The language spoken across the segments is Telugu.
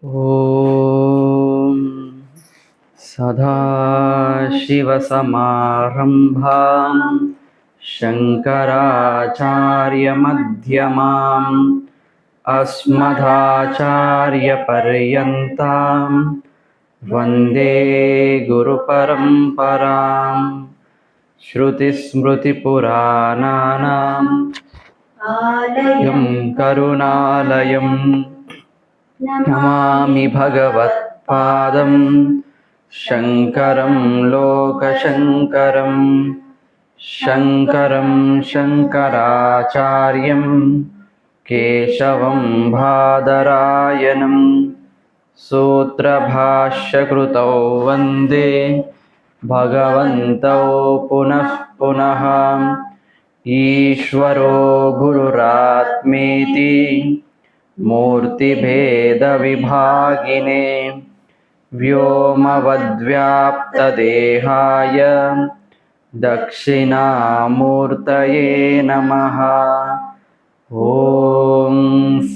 ॐ सदाशिवसमारम्भां शङ्कराचार्यमध्यमाम् अस्मदाचार्यपर्यन्तां वन्दे गुरुपरम्परां श्रुतिस्मृतिपुराणानाम् आलयं करुणालयम् नमामि भगवत्पादं शङ्करं लोकशङ्करं शङ्करं शङ्कराचार्यं केशवं बादरायणं सूत्रभाष्यकृतौ वन्दे भगवन्तौ पुनः पुनः ईश्वरो गुरुरात्मेति मूर्तिभेदविभागिने व्योमवद्व्याप्तदेहाय दक्षिणामूर्तये नमः। ॐ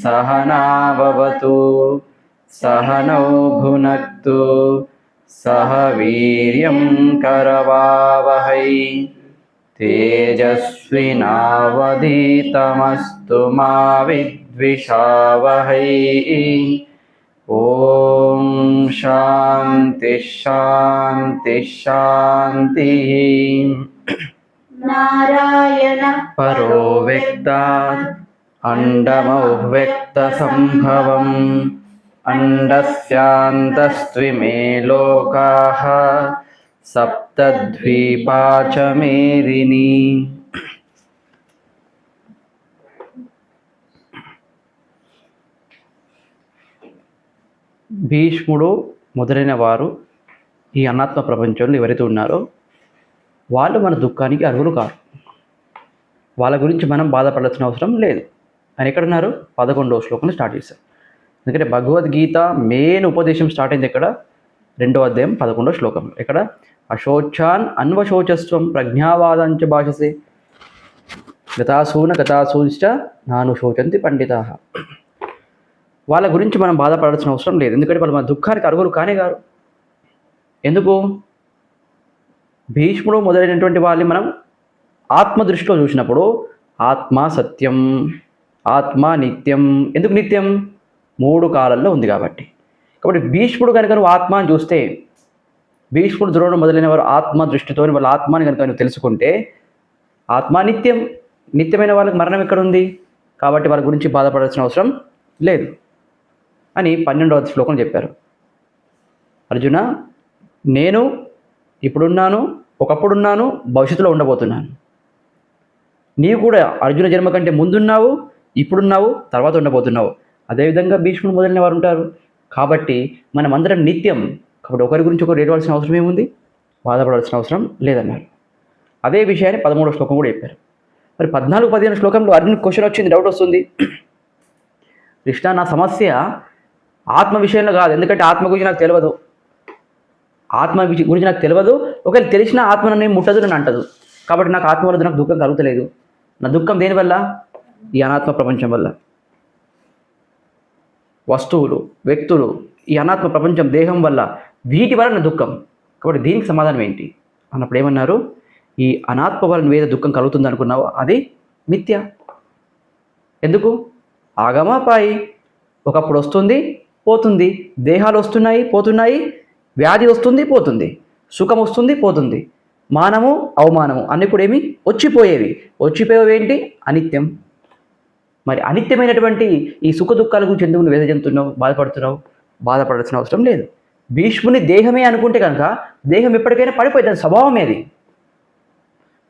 सहना भवतु सहनौ भुनक्तु सह वीर्यं करवावहै तेजस्विनावधीतमस्तु मा विद्विषावहै। ॐ शान्ति शान्ति शान्तिः। नारायणः परो व्यक्तात् अण्डमव्यक्तसम्भवम् अण्डस्यान्तस्त्विमे लोकाः सप्तद्वीपा च मेदिनी। భీష్ముడు మొదలైన వారు ఈ అనాత్మ ప్రపంచంలో ఎవరైతే ఉన్నారో వాళ్ళు మన దుఃఖానికి అర్హులు కారు. వాళ్ళ గురించి మనం బాధపడాల్సిన అవసరం లేదు. ఆయన ఎక్కడున్నారు? 11వ శ్లోకంలో స్టార్ట్ చేశారు. ఎందుకంటే భగవద్గీత మెయిన్ ఉపదేశం స్టార్ట్ అయింది ఎక్కడ? 2వ అధ్యాయం 11వ శ్లోకంలో. ఎక్కడ? అశోచాన్ అన్వశోచస్వం ప్రజ్ఞావాదాంచ భాషసే గతాసూంశ్చ నాను శోచంతి పండితాః. వాళ్ళ గురించి మనం బాధపడాల్సిన అవసరం లేదు. ఎందుకంటే వాళ్ళు మన దుఃఖానికి అర్హులు కానే గారు. ఎందుకు? భీష్ముడు మొదలైనటువంటి వాళ్ళని మనం ఆత్మ దృష్టిలో చూసినప్పుడు ఆత్మ సత్యం, ఆత్మ నిత్యం. ఎందుకు నిత్యం? 3 కాలాల్లో ఉంది కాబట్టి. కాబట్టి భీష్ముడు కనుక నువ్వు ఆత్మ అని చూస్తే, భీష్ముడు ద్రోణుడు మొదలైన వారు ఆత్మ దృష్టితో వాళ్ళ ఆత్మని కనుక నువ్వు తెలుసుకుంటే ఆత్మ నిత్యం. నిత్యమైన వాళ్ళకి మరణం ఎక్కడుంది? కాబట్టి వాళ్ళ గురించి బాధపడాల్సిన అవసరం లేదు అని 12వ శ్లోకం చెప్పారు. అర్జున, నేను ఇప్పుడున్నాను, ఒకప్పుడున్నాను, భవిష్యత్తులో ఉండబోతున్నాను. నీవు కూడా అర్జున జన్మ కంటే ముందున్నావు, ఇప్పుడున్నావు, తర్వాత ఉండబోతున్నావు. అదేవిధంగా భీష్ముడు మొదలైన వారు ఉంటారు. కాబట్టి మనం అందరం నిత్యం. కాబట్టి ఒకరి గురించి ఒకరు ఏడవలసిన అవసరం ఏముంది? బాధపడాల్సిన అవసరం లేదన్నారు. అదే విషయాన్ని 13వ శ్లోకం కూడా చెప్పారు. మరి 14, 15 శ్లోకంలో అర్జున్ క్వశ్చన్ వచ్చింది, డౌట్ వస్తుంది. కృష్ణ, నా సమస్య ఆత్మ విషయంలో కాదు. ఎందుకంటే ఆత్మ గురించి నాకు తెలియదు. ఆత్మ గురించి నాకు తెలియదు. ఒకవేళ తెలిసిన ఆత్మ నన్ను ముట్టదు, నన్ను అంటదు. కాబట్టి నాకు ఆత్మ వల్ల నాకు దుఃఖం కలుగుతలేదు. నా దుఃఖం దేనివల్ల? ఈ అనాత్మ ప్రపంచం వల్ల. వస్తువులు, వ్యక్తులు, ఈ అనాత్మ ప్రపంచం, దేహం వల్ల, వీటి వల్ల నా దుఃఖం. కాబట్టి దీనికి సమాధానం ఏంటి అన్నప్పుడు ఏమన్నారు? ఈ అనాత్మ వల్ల నువ్వేదో దుఃఖం కలుగుతుంది అనుకున్నావు, అది మిథ్య. ఎందుకు? ఆగమాపాయి. ఒకప్పుడు వస్తుంది, పోతుంది. దేహాలు వస్తున్నాయి, పోతున్నాయి. వ్యాధి వస్తుంది, పోతుంది. సుఖం వస్తుంది, పోతుంది. మానము, అవమానము అన్నీ కూడా ఏమి? వచ్చిపోయేవి. వచ్చిపోయేవి ఏంటి? అనిత్యం. మరి అనిత్యమైనటువంటి ఈ సుఖ దుఃఖాల గురించి ఎందుకు నువ్వు చెందుతున్నావు, బాధపడుతున్నావు? బాధపడాల్సిన అవసరం లేదు. భీష్ముని దేహమే అనుకుంటే కనుక దేహం ఎప్పటికైనా పడిపోయింది. దాని స్వభావం ఏది?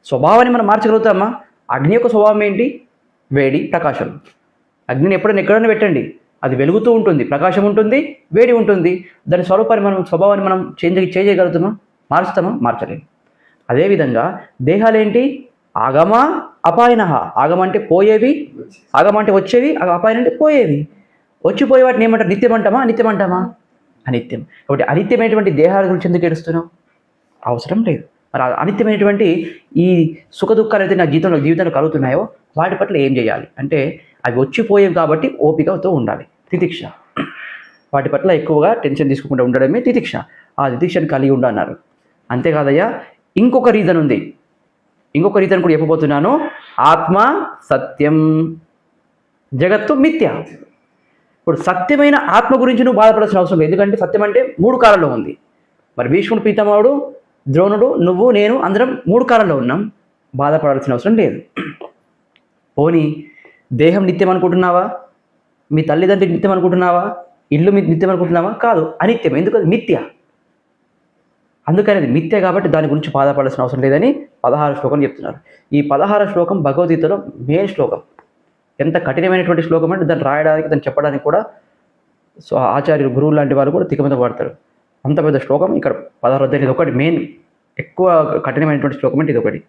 స్వభావాన్ని మనం మార్చగలుగుతామా? అగ్ని యొక్క స్వభావం ఏంటి? వేడి, ప్రకాశం. అగ్నిని ఎప్పుడైనా ఎక్కడైనా పెట్టండి, అది వెలుగుతూ ఉంటుంది, ప్రకాశం ఉంటుంది, వేడి ఉంటుంది. దాని స్వభావాన్ని మనం చేయగలుగుతామా? మార్చుతామా? మార్చలేము. అదేవిధంగా దేహాలేంటి? ఆగమ అపాయన. ఆగమ అంటే పోయేవి, ఆగమ అంటే వచ్చేవి, అపాయన అంటే పోయేవి. వచ్చిపోయే వాటిని ఏమంటారు? నిత్యం అంటామా, అనిత్యం అంటామా? అనిత్యం. కాబట్టి అనిత్యమైనటువంటి దేహాల గురించి ఎందుకు ఏడుస్తున్నావు? అవసరం లేదు. మరి అనిత్యమైనటువంటి ఈ సుఖ దుఃఖాలు అయితే నా జీవితంలో కలుగుతున్నాయో వాటి పట్ల ఏం చేయాలి అంటే, అవి వచ్చిపోయేవి కాబట్టి ఓపికతో ఉండాలి. తితిక్ష. వాటి పట్ల ఎక్కువగా టెన్షన్ తీసుకుంటూ ఉండడమే తితిక్ష. ఆ తితిక్షను కలిగి ఉండన్నారు. అంతేకాదయ్యా, ఇంకొక రీజన్ ఉంది. ఇంకొక రీజన్ కూడా చెప్పబోతున్నాను. ఆత్మ సత్యం, జగత్తు మిథ్య. ఇప్పుడు సత్యమైన ఆత్మ గురించి నువ్వు బాధపడాల్సిన అవసరం లేదు. ఎందుకంటే సత్యం అంటే 3 కాలాల్లో ఉంది. మరి భీష్ముడు, పీతామహుడు, ద్రోణుడు, నువ్వు, నేను అందరం 3 కాలాల్లో ఉన్నాం. బాధపడాల్సిన అవసరం లేదు. పోనీ దేహం నిత్యం అనుకుంటున్నావా? మీ తల్లిదండ్రులు నిత్యం అనుకుంటున్నావా? ఇల్లు నిత్యం అనుకుంటున్నావా? కాదు, అనిత్యం. ఎందుకంటే మిథ్య. అందుకని అది మిథ్య కాబట్టి దాని గురించి బాధపడాల్సిన అవసరం లేదని 16 శ్లోకం చెప్తున్నారు. ఈ 16 శ్లోకం భగవద్గీతలో మెయిన్ శ్లోకం. ఎంత కఠినమైనటువంటి శ్లోకం అంటే దాన్ని రాయడానికి, దాన్ని చెప్పడానికి కూడా ఆచార్యులు, గురువులు లాంటి వారు కూడా తికమత పడతారు. అంత పెద్ద శ్లోకం ఇక్కడ 16 అధ్యాయం. ఇది ఒకటి మెయిన్ ఎక్కువ కఠినమైనటువంటి శ్లోకం అంటే ఇది ఒకటి.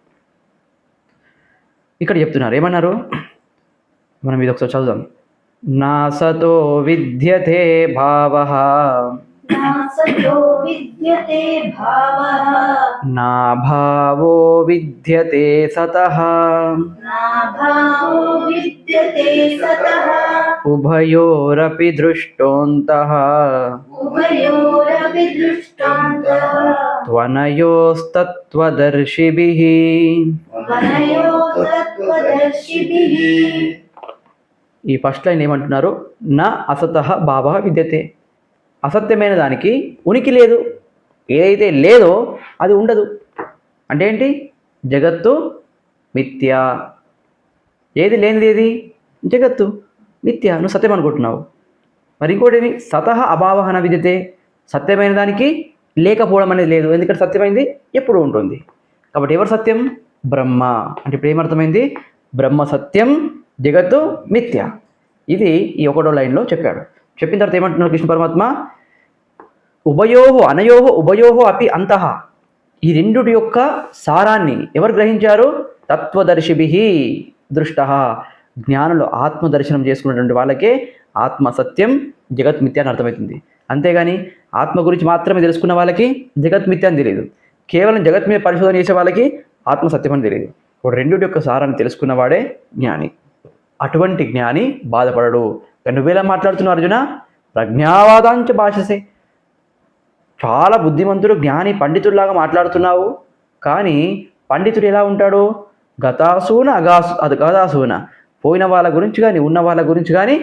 ఇక్కడ చెప్తున్నారు ఏమన్నారు, మనం ఇది ఒకసారి చదువుదాం. నా సతో విద్యతే భావః నా భావో విద్యతే సతః ఉభయోరపి దృష్టోంతః త్వనయోస్తత్వదర్శిభిః. ఈ ఫస్ట్ లైన్ ఏమంటున్నారు? నా అసతః భావః విద్యతే. అసత్యమైన దానికి ఉనికి లేదు. ఏదైతే లేదో అది ఉండదు. అంటే ఏంటి? జగత్తు మిథ్య. ఏది లేనిది ఏది? జగత్తు మిథ్య. నువ్వు సత్యం అనుకుంటున్నావు. మరి ఇంకోటి సతః అభావః న విద్యతే. సత్యమైన దానికి లేకపోవడం అనేది లేదు. ఎందుకంటే సత్యమైంది ఎప్పుడు ఉంటుంది. కాబట్టి ఎవరు సత్యం? బ్రహ్మ. అంటే ఇప్పుడు ఏమర్థమైంది? బ్రహ్మ సత్యం, జగత్తు మిథ్య. ఇది ఈ 1వ లైన్లో చెప్పాడు. చెప్పిన తర్వాత ఏమంటున్నారు కృష్ణ పరమాత్మ? ఉభయోహో అనయోహో ఉభయోహో అపి అంతః. ఈ రెండుటి యొక్క సారాన్ని ఎవరు గ్రహించారు? తత్వదర్శిభిః దృష్టః. జ్ఞానులు ఆత్మదర్శనం చేసుకున్నటువంటి వాళ్ళకే ఆత్మ సత్యం, జగత్ మిథ్య అని అర్థమవుతుంది. అంతేగాని ఆత్మ గురించి మాత్రమే తెలుసుకున్న వాళ్ళకి జగత్ మిథ్య అని తెలియదు. కేవలం జగత్ మీద పరిశోధన చేసే వాళ్ళకి ఆత్మ సత్యం అని తెలియదు. ఇప్పుడు రెండుటి యొక్క సారాన్ని తెలుసుకున్నవాడే జ్ఞాని. అటువంటి జ్ఞాని బాధపడడు. నువ్వేలా మాట్లాడుతున్నావు అర్జున? ప్రజ్ఞావాదాంచ భాషసే. చాలా బుద్ధిమంతుడు, జ్ఞాని, పండితుడిలాగా మాట్లాడుతున్నావు. కానీ పండితుడు ఎలా ఉంటాడు? గతాసూన అగాసూన. పోయిన వాళ్ళ గురించి కానీ ఉన్న వాళ్ళ గురించి కానీ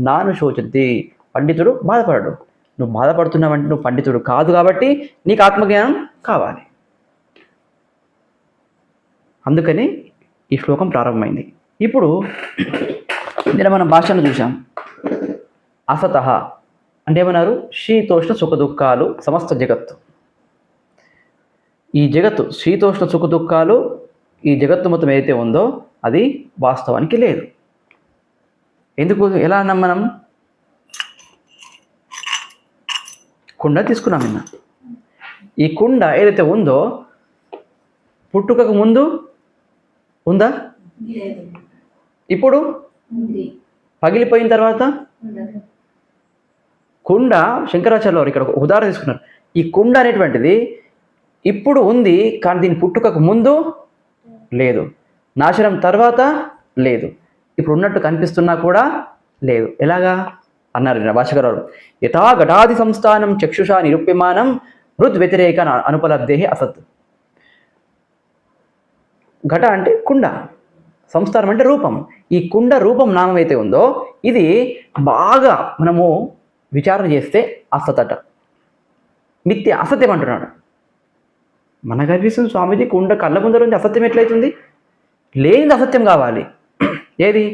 నాను శోచంతి. పండితుడు బాధపడడు. నువ్వు బాధపడుతున్నావంటే నువ్వు పండితుడు కాదు కాబట్టి నీకు ఆత్మజ్ఞానం కావాలి. అందుకని ఈ శ్లోకం ప్రారంభమైంది. ఇప్పుడు నిన్న మనం భాషను చూసాం. అసతః అంటే ఏమన్నారు? శీతోష్ణ సుఖ దుఃఖాలు సమస్త జగత్తు. ఈ జగత్తు శీతోష్ణ సుఖ దుఃఖాలు, ఈ జగత్తు మొత్తం ఏదైతే ఉందో అది వాస్తవానికి లేదు. ఎందుకు? ఎలా అన్నాం మనం? కుండ తీసుకున్నాం నిన్న. ఈ కుండ ఏదైతే ఉందో పుట్టుకకు ముందు ఉందా? ఇప్పుడు పగిలిపోయిన తర్వాత కుండ, శంకరాచార్యులు వారు ఇక్కడ ఒక ఉదాహరణ తీసుకున్నారు. ఈ కుండ అనేటువంటిది ఇప్పుడు ఉంది, కానీ దీని పుట్టుకకు ముందు లేదు, నాశనం తర్వాత లేదు, ఇప్పుడు ఉన్నట్టు కనిపిస్తున్నా కూడా లేదు. ఎలాగా అన్నారు భాష్యకారులు? యథా ఘటాది సంస్థానం చక్షుషా నిరూప్యమానం హృద్ వ్యతిరేక అనుపలబ్ధే అసత్. ఘట అంటే కుండ, సంస్థానం అంటే రూపం. ఈ కుండ రూపం నామం అయితే ఉందో ఇది బాగా మనము విచారణ చేస్తే అసతట, మిథ్య, అసత్యం అంటున్నాడు. మనకు అనిపిస్తుంది స్వామీజీ కుండ కళ్ళ ముందర ఉంది, అసత్యం ఎట్లయితుంది? లేనిది అసత్యం కావాలి. ఏది?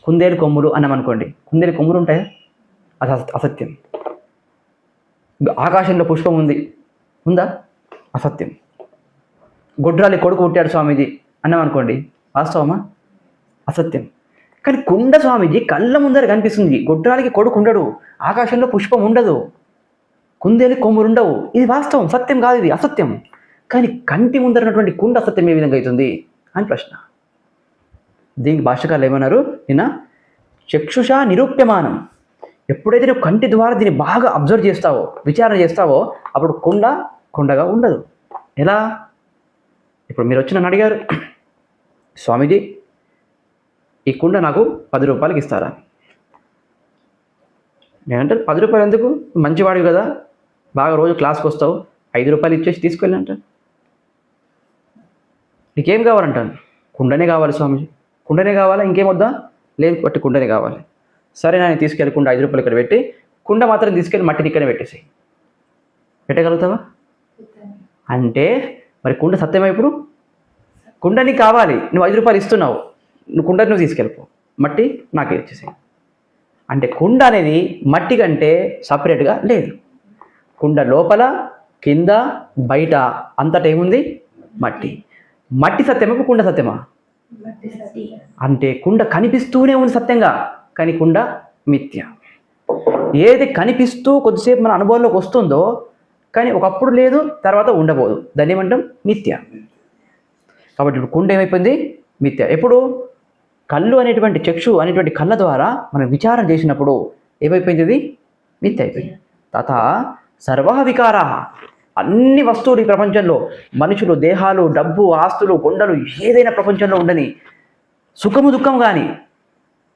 కుందేలు కొమ్ములు అన్నామనుకోండి, కుందేలు కొమ్ములు ఉంటాయా? అది అసత్యం. ఆకాశంలో పుష్పం ఉంది, ఉందా? అసత్యం. గొడ్రాలి కొడుకు పుట్టాడు స్వామీజీ అన్నామనుకోండి, వాస్తవమా? అసత్యం. కానీ కుండ స్వామీజీ కళ్ళ ముందర కనిపిస్తుంది. గొడ్రాలికి కొడుకు ఉండడు, ఆకాశంలో పుష్పం ఉండదు, కుందేలు కొమ్ములు ఉండవు. ఇది వాస్తవం, సత్యం కాదు, ఇది అసత్యం. కానీ కంటి ముందరన్నటువంటి కుండ అసత్యం ఏ విధంగా అవుతుంది అని ప్రశ్న. దీనికి భాష్యకారులు ఏమన్నారు? నిన్న చక్షుషా నిరూప్యమానం. ఎప్పుడైతే నువ్వు కంటి ద్వారా దీన్ని బాగా అబ్జర్వ్ చేస్తావో, విచారణ చేస్తావో, అప్పుడు కుండ కుండగా ఉండదు. ఎలా? ఇప్పుడు మీరు వచ్చి నన్ను అడిగారు, స్వామీజీ ఈ కుండ నాకు 10 రూపాయలకి ఇస్తారా? నేనంటే 10 రూపాయలు ఎందుకు, మంచివాడివి కదా, బాగా రోజు క్లాస్కి వస్తావు, 5 రూపాయలు ఇచ్చేసి తీసుకెళ్ళి అంటాను. నీకేం కావాలంటాను, కుండనే కావాలి స్వామీజీ. కుండనే కావాలా, ఇంకేం వద్దా, లేదు బట్టి కుండనే కావాలి. సరే నేను తీసుకెళ్ళి కుండ 5 రూపాయలు ఇక్కడ పెట్టి, కుండ మాత్రం తీసుకెళ్ళి మట్టిని ఇక్కడే పెట్టేసి పెట్టగలుగుతావా? అంటే మరి కుండ సత్యమా? ఇప్పుడు కుండ నీకు కావాలి, నువ్వు 5 రూపాయలు ఇస్తున్నావు, నువ్వు కుండ నువ్వు తీసుకెళ్ళిపో, మట్టి నాకే ఇచ్చేసి. అంటే కుండ అనేది మట్టి కంటే సపరేట్గా లేదు. కుండ లోపల, కింద, బయట అంతటా ఏముంది? మట్టి. మట్టి సత్యమా, కుండ సత్యమా? అంటే కుండ కనిపిస్తూనే ఉంది సత్యంగా, కానీ కుండ మిథ్య. ఏది కనిపిస్తూ కొద్దిసేపు మన అనుభవంలోకి వస్తుందో కానీ ఒకప్పుడు లేదు, తర్వాత ఉండబోదు, దాన్ని ఏమంటాం? మిథ్య. కాబట్టి ఇప్పుడు కుండ ఏమైపోయింది? మిథ్య. ఎప్పుడు? కళ్ళు అనేటువంటి చక్షు అనేటువంటి కళ్ళ ద్వారా మనం విచారం చేసినప్పుడు ఏమైపోయింది? ఇది మిథ్య అయిపోయింది. తథా సర్వ వికారా, అన్ని వస్తువులు ఈ ప్రపంచంలో, మనుషులు, దేహాలు, డబ్బు, ఆస్తులు, కొండలు, ఏదైనా ప్రపంచంలో ఉండని, సుఖము దుఃఖం కానీ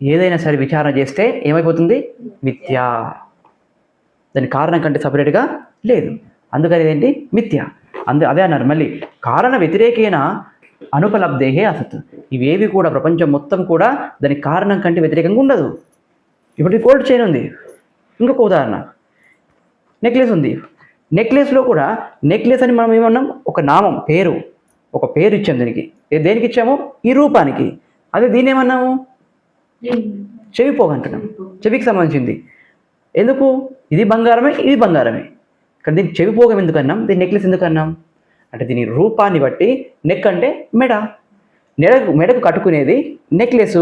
ఏదైనా సరే విచారణ చేస్తే ఏమైపోతుంది? మిథ్య. దాని కారణం కంటే సపరేట్గా లేదు, అందుకని ఇదేంటి? మిథ్య. అదే అన్నారు మళ్ళీ, కారణ వ్యతిరేకేన అనుపలబ్ధేహే అసత్. ఇవేవి కూడా ప్రపంచం మొత్తం కూడా దాని కారణం కంటే వ్యతిరేకంగా ఉండదు. ఇప్పుడు గోల్డ్ చైన్ ఉంది, ఇంకొక ఉదాహరణ, నెక్లెస్ ఉంది. నెక్లెస్లో కూడా నెక్లెస్ అని మనం ఏమన్నాం? ఒక నామం, పేరు, ఒక పేరు ఇచ్చాము దీనికి. దేనికి ఇచ్చాము? ఈ రూపానికి. అదే దీన్ని ఏమన్నాము? చెవి పోగంటున్నాం, చెవికి సంబంధించింది. ఎందుకు? ఇది బంగారమే, ఇది బంగారమే, కానీ దీనికి చెవి పోగం ఎందుకు అన్నాం? దీన్ని నెక్లెస్ ఎందుకు అన్నాం అంటే దీని రూపాన్ని బట్టి. నెక్ అంటే మెడ, మెడకు కట్టుకునేది నెక్లెస్,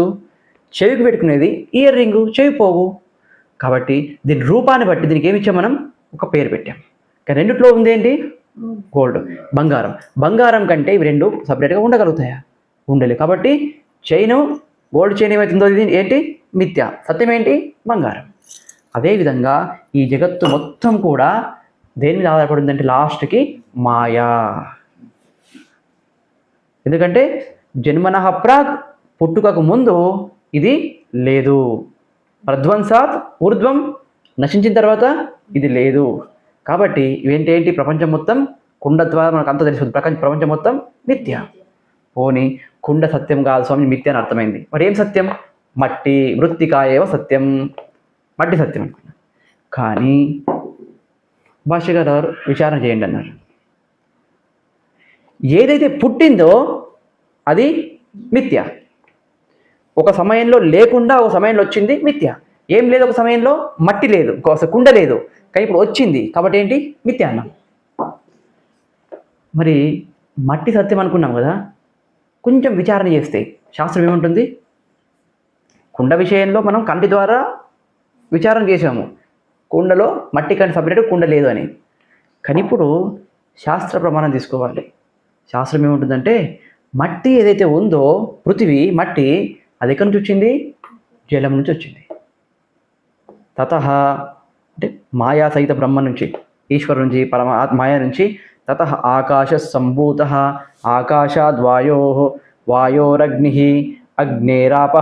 చెవికి పెట్టుకునేది ఇయర్ రింగు, చెవి పోగు. కాబట్టి దీని రూపాన్ని బట్టి దీనికి ఏమి ఇచ్చాం? మనం ఒక పేరు పెట్టాం. కానీ రెండిట్లో ఉంది ఏంటి? గోల్డ్, బంగారం. బంగారం కంటే ఇవి రెండు సపరేట్గా ఉండగలుగుతాయా? ఉండలేదు. కాబట్టి చైను, గోల్డ్ చైన్ ఏమవుతుందో ఇది ఏంటి? మిథ్య. సత్యం ఏంటి? బంగారం. అదేవిధంగా ఈ జగత్తు మొత్తం కూడా దేని మీద ఆధారపడిందంటే లాస్ట్కి మాయా. ఎందుకంటే జన్మనః ప్రాగ్, పుట్టుకకు ముందు ఇది లేదు. ప్రధ్వంసాత్ ఊర్ధ్వం, నశించిన తర్వాత ఇది లేదు. కాబట్టి ఇవేంటి? ప్రపంచం మొత్తం కుండ ద్వారా మనకు అంతా తెలుస్తుంది, ప్రపంచం మొత్తం మిథ్య. పోనీ కుండ సత్యం కాదు స్వామి, మిథ్య అని అర్థమైంది. మరి ఏం సత్యం? మట్టి, మృత్తికా ఏవ సత్యం, మట్టి సత్యం అనుకున్నా. కానీ భాష్యగారు విచారణ చేయండి అన్నారు. ఏదైతే పుట్టిందో అది మిథ్య. ఒక సమయంలో లేకుండా ఒక సమయంలో వచ్చింది మిథ్య. ఏం లేదు, ఒక సమయంలో మట్టి లేదు, ఒక కుండ లేదు, కానీ ఇప్పుడు వచ్చింది, కాబట్టి ఏంటి? మిథ్య అన్నాం. మరి మట్టి సత్యం అనుకున్నాం కదా, కొంచెం విచారణ చేస్తే శాస్త్రం ఏముంటుంది? కుండ విషయంలో మనం కంటి ద్వారా విచారణ చేసాము, కుండలో మట్టి కంటే సపరేట్ కుండ లేదు అని. కానీ ఇప్పుడు శాస్త్ర ప్రమాణం తీసుకోవాలి. శాస్త్రం ఏముంటుందంటే మట్టి ఏదైతే ఉందో, పృథివీ మట్టి, అది ఎక్కడి నుంచి వచ్చింది? జలం నుంచి వచ్చింది. తతః అంటే మాయా సహిత బ్రహ్మ నుంచి, ఈశ్వరు నుంచి, మాయా నుంచి. తతః ఆకాశ సంభూత, ఆకాశాద్ వాయో, వాయోరగ్ని, అగ్నేరాప,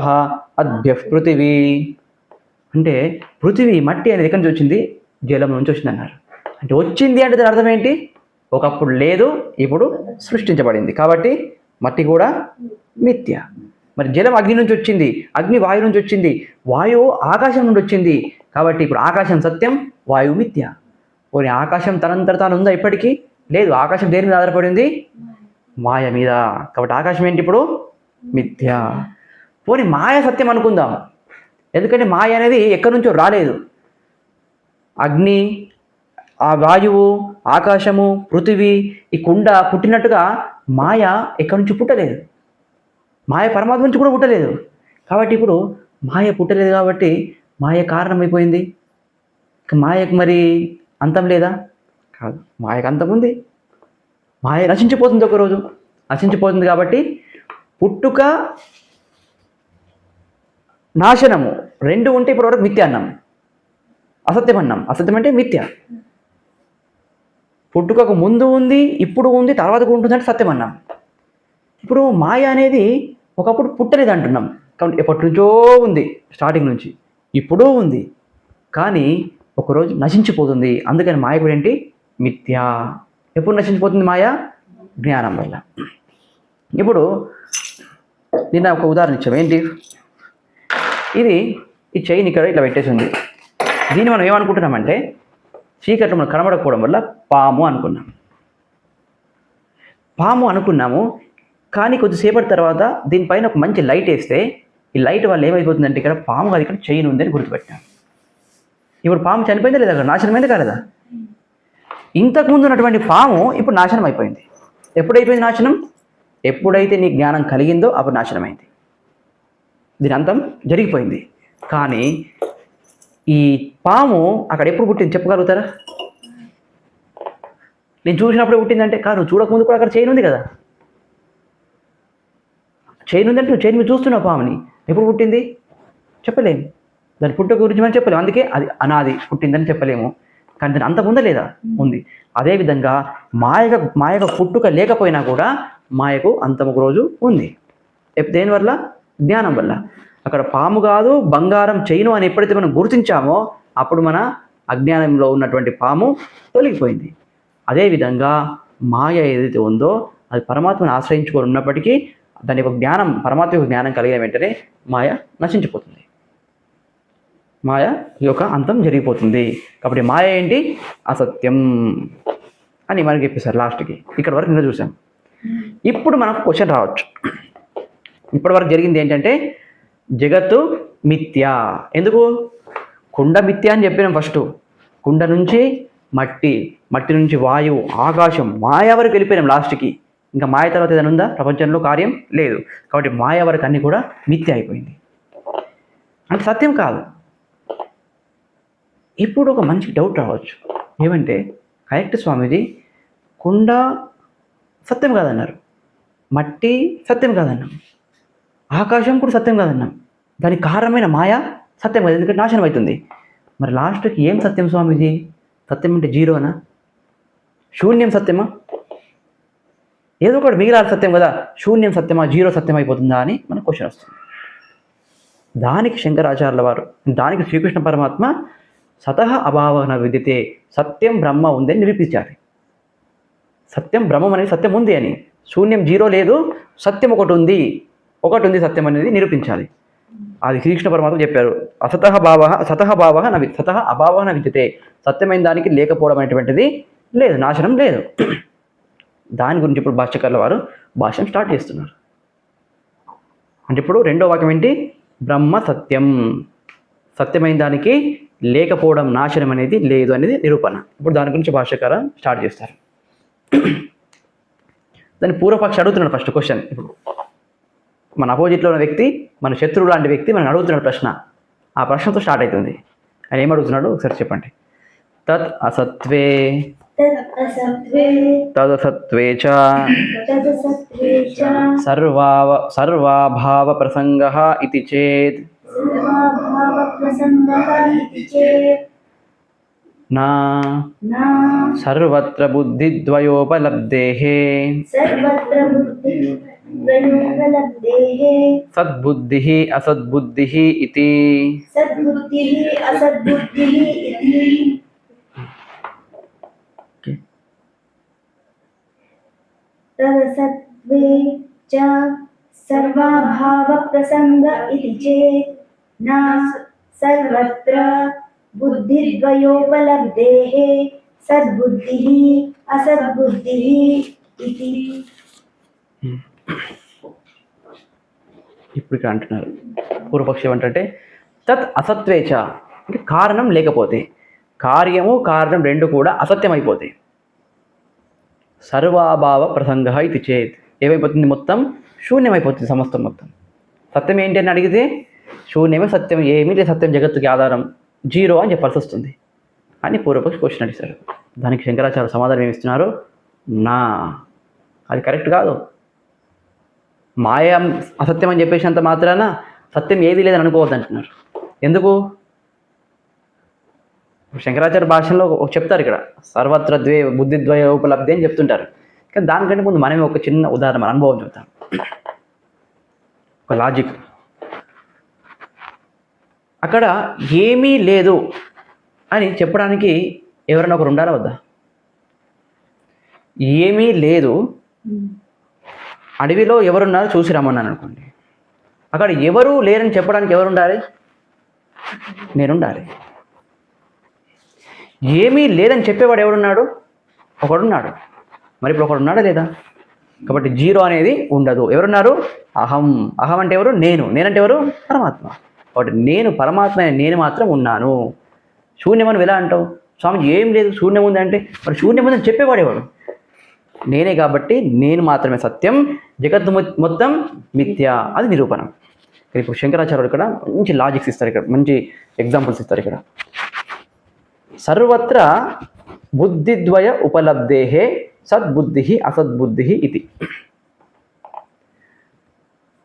అద్భ్యః పృథివీ. అంటే పృథివీ మట్టి అనేది ఎక్కడి నుంచి వచ్చింది? జలం నుంచి వచ్చింది అన్నారు. అంటే వచ్చింది అంటే దాని అర్థం ఏంటి? ఒకప్పుడు లేదు, ఇప్పుడు సృష్టించబడింది. కాబట్టి మట్టి కూడా మిథ్య. మరి జలం అగ్ని నుంచి వచ్చింది, అగ్ని వాయువు నుంచి వచ్చింది, వాయువు ఆకాశం నుండి వచ్చింది. కాబట్టి ఇప్పుడు ఆకాశం సత్యం, వాయువు మిథ్య. పోనీ ఆకాశం తనంతట తాను ఉందా? ఇప్పటికీ లేదు. ఆకాశం దేని మీద ఆధారపడింది? మాయ మీద. కాబట్టి ఆకాశం ఏంటి? ఇప్పుడు మిథ్య. పోనీ మాయ సత్యం అనుకుందాం, ఎందుకంటే మాయ అనేది ఎక్కడి నుంచో రాలేదు. అగ్ని, ఆ వాయువు, ఆకాశము, పృథివీ, ఈ కుండ పుట్టినట్టుగా మాయ ఎక్కడి నుంచి పుట్టలేదు. మాయ పరమాత్మ నుంచి కూడా పుట్టలేదు. కాబట్టి ఇప్పుడు మాయ పుట్టలేదు, కాబట్టి మాయ కారణమైపోయింది. మాయకు మరి అంతం లేదా? కాదు, మాయకు అంతం ఉంది. మాయ నశించిపోతుంది, ఒకరోజు నశించిపోతుంది. కాబట్టి పుట్టుక, నాశనము రెండు ఉంటే ఇప్పుడు వరకు మిథ్య అన్నాం, అసత్యం అన్నాం. అసత్యం అంటే మిథ్య. పుట్టుకకు ముందు ఉంది, ఇప్పుడు ఉంది, తర్వాత ఉంటుందంటే సత్యం అన్నాం. ఇప్పుడు మాయ అనేది ఒకప్పుడు పుట్టలేదు అంటున్నాం. కాబట్టి ఎప్పటి నుంచో ఉంది, స్టార్టింగ్ నుంచి, ఇప్పుడు ఉంది. కానీ ఒకరోజు నశించిపోతుంది. అందుకని మాయ కూడా ఏంటి? మిథ్యా. ఎప్పుడు నశించిపోతుంది మాయ? జ్ఞానం వల్ల. ఇప్పుడు నిన్న ఒక ఉదాహరణ ఇచ్చాం. ఏంటి? ఈ చైన్ ఇక్కడ ఇట్లా పెట్టేసి ఉంది. దీన్ని మనం ఏమనుకుంటున్నామంటే చీకట్లో మనం కనబడకపోవడం వల్ల పాము అనుకున్నాం. పాము అనుకున్నాము. కానీ కొద్దిసేపటి తర్వాత దీనిపైన ఒక మంచి లైట్ వేస్తే ఈ లైట్ వల్ల ఏమైపోతుందంటే ఇక్కడ పాము కాదు, ఇక్కడ చైన్ ఉందని గుర్తుపెట్టాం. ఇప్పుడు పాము చనిపోయిందా లేదా? నాశనమైంది కాలేదా? ఇంతకుముందు ఉన్నటువంటి పాము ఇప్పుడు నాశనం అయిపోయింది. ఎప్పుడైపోయింది నాశనం? ఎప్పుడైతే నీ జ్ఞానం కలిగిందో అప్పుడు నాశనమైంది. దీని అంతం జరిగిపోయింది. కానీ ఈ పాము అక్కడ ఎప్పుడు పుట్టింది చెప్పగలుగుతారా? నేను చూసినప్పుడే పుట్టిందంటే కాదు. చూడకముందు కూడా అక్కడ చైన్ ఉంది కదా. చైన్ ఉందంటే నువ్వు చైన్ మీద చూస్తున్నావు పాముని. ఎప్పుడు పుట్టింది చెప్పలేము. దాని పుట్టుక గురించి మనం చెప్పలేము. అందుకే అది అనాది పుట్టిందని చెప్పలేము. కానీ దాని అంతం ఉందా లేదా? ఉంది. అదేవిధంగా మాయకు పుట్టుక లేకపోయినా కూడా మాయకు అంతం ఒక రోజు ఉంది. దేనివల్ల? జ్ఞానం వల్ల. అక్కడ పాము కాదు బంగారం చైను అని ఎప్పుడైతే మనం గుర్తించామో అప్పుడు మన అజ్ఞానంలో ఉన్నటువంటి పాము తొలగిపోయింది. అదేవిధంగా మాయ ఏదైతే ఉందో అది పరమాత్మను ఆశ్రయించుకొని ఉన్నప్పటికీ దాని యొక్క జ్ఞానం, పరమాత్మ యొక్క జ్ఞానం కలిగిన వెంటనే మాయ నశించిపోతుంది. మాయ యొక్క అంతం జరిగిపోతుంది. కాబట్టి మాయ ఏంటి? అసత్యం అని మనకి చెప్పేశారు లాస్ట్కి. ఇక్కడ వరకు నిన్న చూసాం. ఇప్పుడు మనకు క్వశ్చన్ రావచ్చు. ఇప్పటి వరకు జరిగింది ఏంటంటే జగత్తు మిథ్యా. ఎందుకు? కుండ మిథ్య అని చెప్పినాం ఫస్ట్. కుండ నుంచి మట్టి, మట్టి నుంచి వాయువు, ఆకాశం, మాయ వరకు వెళ్ళిపోయినాం లాస్ట్కి. ఇంకా మాయ తర్వాత ఏదైనా ఉందా? ప్రపంచంలో కార్యం లేదు. కాబట్టి మాయ వరకు అన్నీ కూడా మిథ్య అయిపోయింది. అంటే సత్యం కాదు. ఇప్పుడు ఒక మంచి డౌట్ రావచ్చు. ఏమంటే కరెక్ట్ స్వామీజీ, కుండ సత్యం కాదన్నారు, మట్టి సత్యం కాదన్నాం, ఆకాశం కూడా సత్యం కాదన్నాం, దానికి కారణమైన మాయ సత్యం కాదు, ఎందుకంటే నాశనం అవుతుంది. మరి లాస్ట్కి ఏం సత్యం స్వామీజీ? సత్యం అంటే జీరోనా? శూన్యం సత్యమా? ఏదో ఒకటి మిగిలాలి సత్యం కదా. శూన్యం సత్యమా, జీరో సత్యం అయిపోతుందా అని మనకు క్వశ్చన్ వస్తుంది. దానికి శంకరాచార్యుల వారు, దానికి శ్రీకృష్ణ పరమాత్మ సతః అభావన విదితే, సత్యం బ్రహ్మ ఉందని నిరూపించాలి. సత్యం బ్రహ్మం అనేది సత్యం ఉంది అని, శూన్యం జీరో లేదు, సత్యం ఒకటి ఉంది సత్యం అనేది నిరూపించాలి. అది శ్రీకృష్ణ పరమాత్మ చెప్పారు. సతః అభావ న విద్యతే, సత్యమైన దానికి లేకపోవడం అనేటువంటిది లేదు, నాశనం లేదు. దాని గురించి ఇప్పుడు భాష్యకారుల వారు భాష్యం స్టార్ట్ చేస్తున్నారు. అంటే ఇప్పుడు రెండో వాక్యం ఏంటి? బ్రహ్మ సత్యం, సత్యమైన దానికి లేకపోవడం, నాశనం అనేది లేదు అనేది నిరూపణ. ఇప్పుడు దాని గురించి భాష్యకార స్టార్ట్ చేస్తారు. దాని పూర్వపక్షి అడుగుతున్నాడు ఫస్ట్ క్వశ్చన్. ఇప్పుడు మన అపోజిట్లో ఉన్న వ్యక్తి, మన శత్రువు లాంటి వ్యక్తి మనం అడుగుతున్నాడు ప్రశ్న. ఆ ప్రశ్నతో స్టార్ట్ అవుతుంది. ఆయన ఏమడుగుతున్నాడు ఒకసారి చెప్పండి. తత్ అసత్వే తదసత్వే చ సర్వాభావ ప్రసంగః ఇతి చేత్ నా సర్వత్ర బుద్ధిద్వయోపలబ్ధేః సద్బుద్ధిః అసద్బుద్ధిః ఇతి. తదసత్వే చ సర్వభావ ప్రసంగ ఇతి చేత్ నా సర్వత్ర బుద్ధిద్వయోపలబ్ధేః సద్బుద్ధిః అసద్బుద్ధిః ఇతి. ఇప్పుడు ఇక్కడ అంటున్నారు పూర్వపక్షం ఏమంటే తత్ అసత్వేచ అంటే కారణం లేకపోతే, కార్యము కారణం రెండు కూడా అసత్యం అయిపోతాయి. సర్వాభావ ప్రసంగ ఇది చేత్ ఏమైపోతుంది? మొత్తం శూన్యమైపోతుంది, సమస్తం మొత్తం. సత్యం ఏంటి అని అడిగితే శూన్యమే సత్యం, ఏమీ లేదు సత్యం, జగత్తుకి ఆధారం జీరో అని చెప్పాల్సి వస్తుంది అని పూర్వపక్షి క్వశ్చన్ అడిగారు. దానికి శంకరాచార్య సమాధానం ఏమిస్తున్నారు? నా, అది కరెక్ట్ కాదు. మాయ అసత్యం అని చెప్పేసినంత మాత్రాన సత్యం ఏది లేదని అనుకోవద్దు అంటున్నారు. ఎందుకు? శంకరాచార్య భాషలో చెప్తారు ఇక్కడ సర్వత్ర బుద్ధిద్వయ ఉపలబ్ధి అని చెప్తుంటారు. కానీ దానికంటే ముందు మనమే ఒక చిన్న ఉదాహరణ, మన అనుభవం చెప్తాం. ఒక లాజిక్, అక్కడ ఏమీ లేదు అని చెప్పడానికి ఎవరైనా ఒకరు ఉండాలా వద్దా? ఏమీ లేదు, అడవిలో ఎవరున్నారో చూసి రమ్మన్నాను అనుకోండి, అక్కడ ఎవరు లేరని చెప్పడానికి ఎవరు ఉండాలి? నేను ఉండాలి. ఏమీ లేదని చెప్పేవాడు ఎవడున్నాడు? ఒకడున్నాడు. మరి ఇప్పుడు ఒకడు ఉన్నాడా లేదా? కాబట్టి జీరో అనేది ఉండదు. ఎవరున్నారు? అహం. అహం అంటే ఎవరు? నేను. నేనంటే ఎవరు? పరమాత్మ. కాబట్టి నేను పరమాత్మ, నేను మాత్రం ఉన్నాను. శూన్యం అని ఎలా అంటావు? స్వామి ఏం లేదు, శూన్యం ఉంది అంటే మరి శూన్యం ఉందని చెప్పేవాడేవాడు? నేనే. కాబట్టి నేను మాత్రమే సత్యం, జగత్తు మొత్తం మిథ్య. అది నిరూపణం. ఇప్పుడు శంకరాచార్యుడు ఇక్కడ మంచి లాజిక్స్ ఇస్తారు, ఇక్కడ మంచి ఎగ్జాంపుల్స్ ఇస్తారు. ఇక్కడ సర్వత్ర బుద్ధిద్వయ ఉపలబ్ధే సద్బుద్ధి అసద్బుద్ధి ఇది.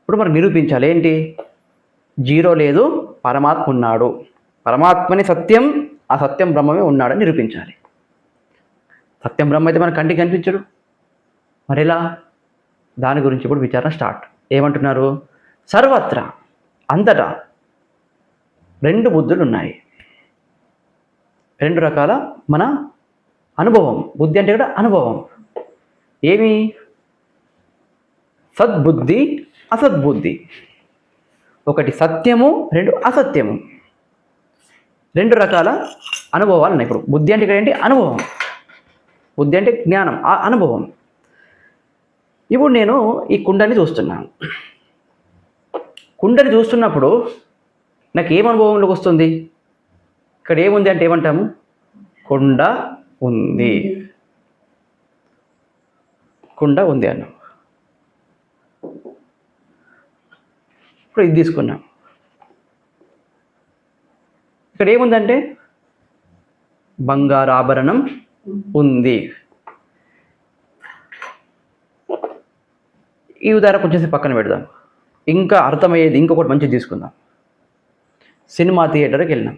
ఇప్పుడు మనం నిరూపించాలి ఏంటి? జీరో లేదు, పరమాత్మ ఉన్నాడు. పరమాత్మని సత్యం, ఆ సత్యం బ్రహ్మమే ఉన్నాడని నిరూపించాలి. సత్యం బ్రహ్మ అయితే మన కంటికి కనిపించడు, మరి ఎలా? దాని గురించి ఇప్పుడు విచారణ స్టార్ట్. ఏమంటున్నారు? సర్వత్ర, అంతటా రెండు బుద్ధులు ఉన్నాయి. రెండు రకాల మన అనుభవం. బుద్ధి అంటే కూడా అనుభవం. ఏమి? సద్బుద్ధి, అసద్బుద్ధి. ఒకటి సత్యము, రెండు అసత్యము. రెండు రకాల అనుభవాలు ఉన్నాయి. ఇప్పుడు బుద్ధి అంటే ఇక్కడ ఏంటి? అనుభవం. బుద్ధి అంటే జ్ఞానం, ఆ అనుభవం. ఇప్పుడు నేను ఈ కుండని చూస్తున్నాను. కుండని చూస్తున్నప్పుడు నాకు ఏం అనుభవంలోకి వస్తుంది? ఇక్కడ ఏముంది అంటే ఏమంటాము? కుండ ఉంది. కుండ ఉంది అన్నాం. ఇప్పుడు ఇది తీసుకున్నాం. ఇక్కడ ఏముందంటే బంగారు ఆభరణం ఉంది. ఈ ఉదాహరణ కొంచెం పక్కన పెడదాం. ఇంకా అర్థమయ్యేది ఇంకొకటి మంచిది తీసుకుందాం. సినిమా థియేటర్కి వెళ్ళినాం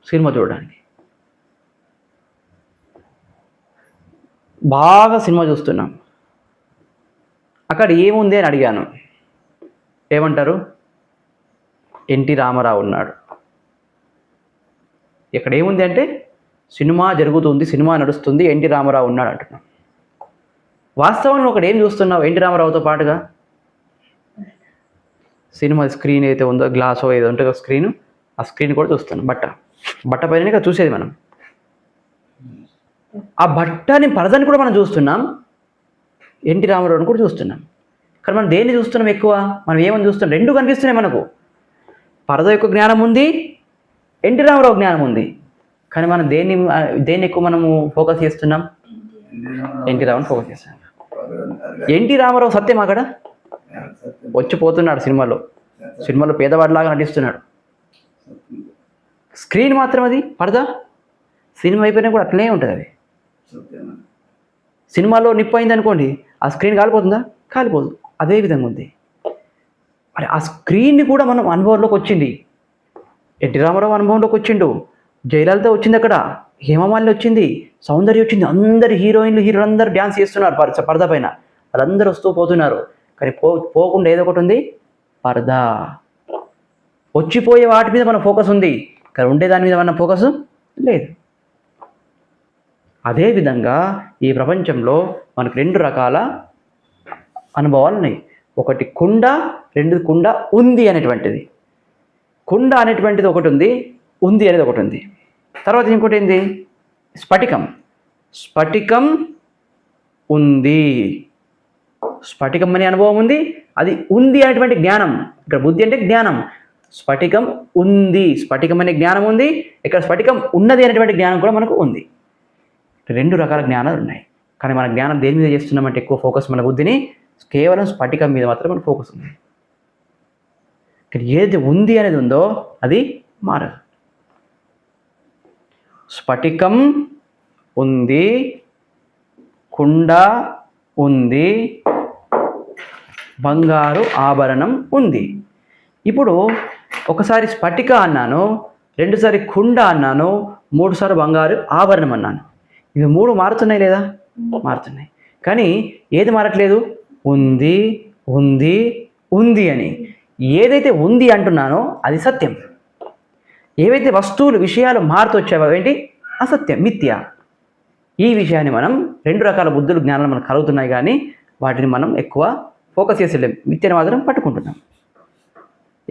సినిమా చూడడానికి. బాగా సినిమా చూస్తున్నాం. అక్కడ ఏముంది అని అడిగాను. ఏమంటారు? ఎన్టీ రామారావు ఉన్నాడు. ఇక్కడ ఏముంది అంటే సినిమా జరుగుతుంది, సినిమా నడుస్తుంది, ఎన్టీ రామారావు ఉన్నాడు అంటున్నాం. వాస్తవానికి ఒకటి ఏం చూస్తున్నావు ఎన్టీ రామారావుతో పాటుగా? సినిమా స్క్రీన్ అయితే ఉందో, గ్లాసో ఏదో ఉంటుందో స్క్రీన్, ఆ స్క్రీన్ కూడా చూస్తున్నాం. బట్ట పైన ఇక్కడ చూసేది మనం. ఆ బట్టని పరదని కూడా మనం చూస్తున్నాం, ఎన్టీ రామారావుని కూడా చూస్తున్నాం. కానీ మనం దేన్ని చూస్తున్నాం ఎక్కువ? మనం ఏమని చూస్తున్నాం? రెండు కనిపిస్తున్నాయి మనకు. పరద యొక్క జ్ఞానం ఉంది, ఎన్టీ రామారావు జ్ఞానం ఉంది. కానీ మనం దేన్ని ఎక్కువ మనము ఫోకస్ చేస్తున్నాం? ఎన్టీ రావుని ఫోకస్ చేస్తున్నాం. ఎన్టీ రామారావు సత్యం అక్కడ వచ్చిపోతున్నాడు. సినిమాలో పేదవాడిలాగా నటిస్తున్నాడు. స్క్రీన్ మాత్రం అది పరదా. సినిమా అయిపోయినా కూడా అట్లనే ఉంటుంది. అది సినిమాలో నిప్పు అయింది అనుకోండి, ఆ స్క్రీన్ కాలిపోతుందా? కాలిపోదు. అదే విధంగా ఉంది. మరి ఆ స్క్రీన్ని కూడా మనం అనుభవంలోకి వచ్చింది. ఎన్టీ రామారావు అనుభవంలోకి వచ్చిండు, జయలలిత వచ్చింది, అక్కడ హేమమాలిని వచ్చింది, సౌందర్య వచ్చింది, అందరు హీరోయిన్లు హీరోలు అందరూ డ్యాన్స్ చేస్తున్నారు పరదా పైన. వాళ్ళందరూ వస్తూ పోతున్నారు. కానీ పోకుండా ఏదో ఒకటి ఉంది, పరదా. వచ్చిపోయే వాటి మీద మన ఫోకస్ ఉంది, కానీ ఉండేదాని మీద మన ఫోకస్ లేదు. అదేవిధంగా ఈ ప్రపంచంలో మనకు రెండు రకాల అనుభవాలు ఉన్నాయి. ఒకటి కుండ, రెండు కుండ ఉంది అనేటువంటిది. కుండ అనేటువంటిది ఒకటి ఉంది, ఉంది అనేది ఒకటి ఉంది. తర్వాత ఇంకోటి ఏంది? స్ఫటికం. స్ఫటికం ఉంది. స్ఫటికం అనే అనుభవం ఉంది, అది ఉంది అనేటువంటి జ్ఞానం. ఇక్కడ బుద్ధి అంటే జ్ఞానం. స్ఫటికం ఉంది, స్ఫటికం అనే జ్ఞానం ఉంది. ఇక్కడ స్ఫటికం ఉన్నది అనేటువంటి జ్ఞానం కూడా మనకు ఉంది. రెండు రకాల జ్ఞానాలు ఉన్నాయి. కానీ మన జ్ఞానం దేని మీద చేస్తున్నామంటే ఎక్కువ ఫోకస్ మన బుద్ధిని కేవలం స్ఫటికం మీద మాత్రమే మన ఫోకస్ ఉంది. ఇక్కడ ఏది ఉంది అనేది ఉందో అది మారదు. స్ఫటికం ఉంది, కుండ ఉంది, బంగారు ఆభరణం ఉంది. ఇప్పుడు ఒకసారి స్ఫటిక అన్నాను, రెండుసారి కుండ అన్నాను, మూడుసార్లు బంగారు ఆభరణం అన్నాను. ఇవి మూడు మారుతున్నాయి లేదా? మారుతున్నాయి. కానీ ఏది మారట్లేదు? ఉంది, ఉంది, ఉంది అని. ఏదైతే ఉంది అంటున్నానో అది సత్యం. ఏవైతే వస్తువులు విషయాలు మారుతూ వచ్చాయో ఏంటి అసత్యం, మిథ్య. ఈ విషయాన్ని మనం 2 రకాల బుద్ధులు జ్ఞానాలు మనకు కలుగుతున్నాయి, కానీ వాటిని మనం ఎక్కువ ఫోకస్ చేసేలేం, మిథ్యను మాత్రం పట్టుకుంటున్నాం.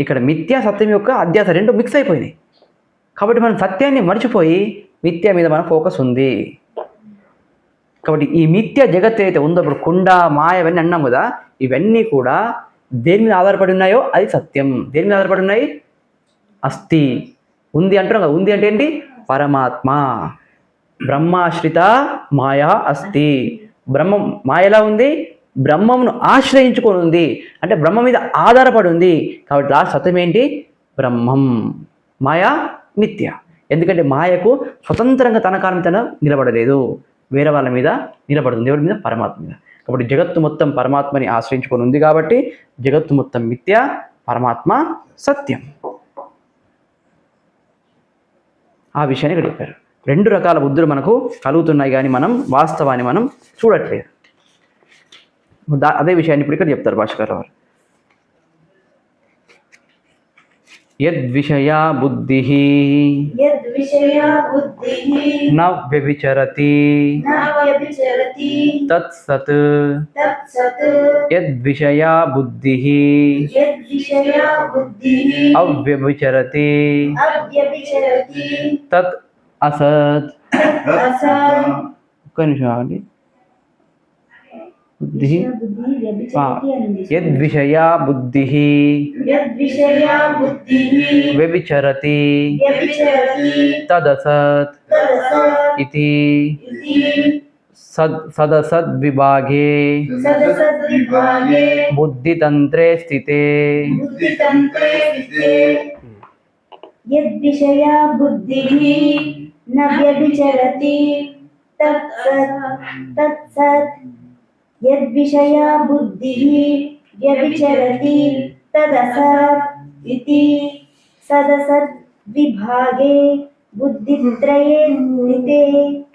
ఇక్కడ మిథ్య సత్యం యొక్క అధ్యాస 2 మిక్స్ అయిపోయినాయి. కాబట్టి మనం సత్యాన్ని మర్చిపోయి మిథ్య మీద మన ఫోకస్ ఉంది. కాబట్టి ఈ మిథ్య జగత్ ఏదైతే ఉందో, ఇప్పుడు కుండ, మాయ ఇవన్నీ అన్నాం కదా, ఇవన్నీ కూడా దేని మీద ఆధారపడి ఉన్నాయో అది సత్యం. దేని మీద ఆధారపడి ఉన్నాయి? అస్థి, ఉంది అంటున్నాం కదా. ఉంది అంటే ఏంటి? పరమాత్మ. బ్రహ్మాశ్రిత మాయా అస్థి. బ్రహ్మం మాయ ఎలా ఉంది? బ్రహ్మమును ఆశ్రయించుకొని ఉంది, అంటే బ్రహ్మ మీద ఆధారపడి ఉంది. కాబట్టి లాస్ట్ సత్యం ఏంటి? బ్రహ్మం. మాయా మిథ్య. ఎందుకంటే మాయకు స్వతంత్రంగా తన కాలం తన నిలబడలేదు, వేరే వాళ్ళ మీద నిలబడుతుంది. ఎవరి మీద? పరమాత్మ మీద. కాబట్టి జగత్తు మొత్తం పరమాత్మని ఆశ్రయించుకొని ఉంది కాబట్టి జగత్తు మొత్తం మిథ్య, పరమాత్మ సత్యం. ఆ విషయాన్ని ఇక్కడ చెప్పారు. 2 రకాల బుద్ధులు మనకు కలుగుతున్నాయి, కానీ మనం వాస్తవాన్ని మనం చూడట్లేదు. అదే విషయాన్ని ఇప్పుడు ఇక్కడ చెప్తారు భాష్యకారు వారు. యద్విషయా బుద్ధిః న వ్యభిచరతి తత్సత్. యద్విషయా బుద్ధిః అవ్యభిచరతి తత్ అసత్. ఒక్క నిమిషం ఆగండి. బుద్ధి యద్విషయా బుద్ధిః వ్యభిచరతి తదసత్ ఇతి సదసద్విభాగే బుద్ధితంత్రే స్థితే. యద్విషయా బుద్ధిః న వ్యభిచరతి తత్సత్. యద్విషయా బుద్ధిః వ్యభిచరతి తదసత్ ఇతి సదసత్ విభాగే బుద్ధిత్రయే స్థితే.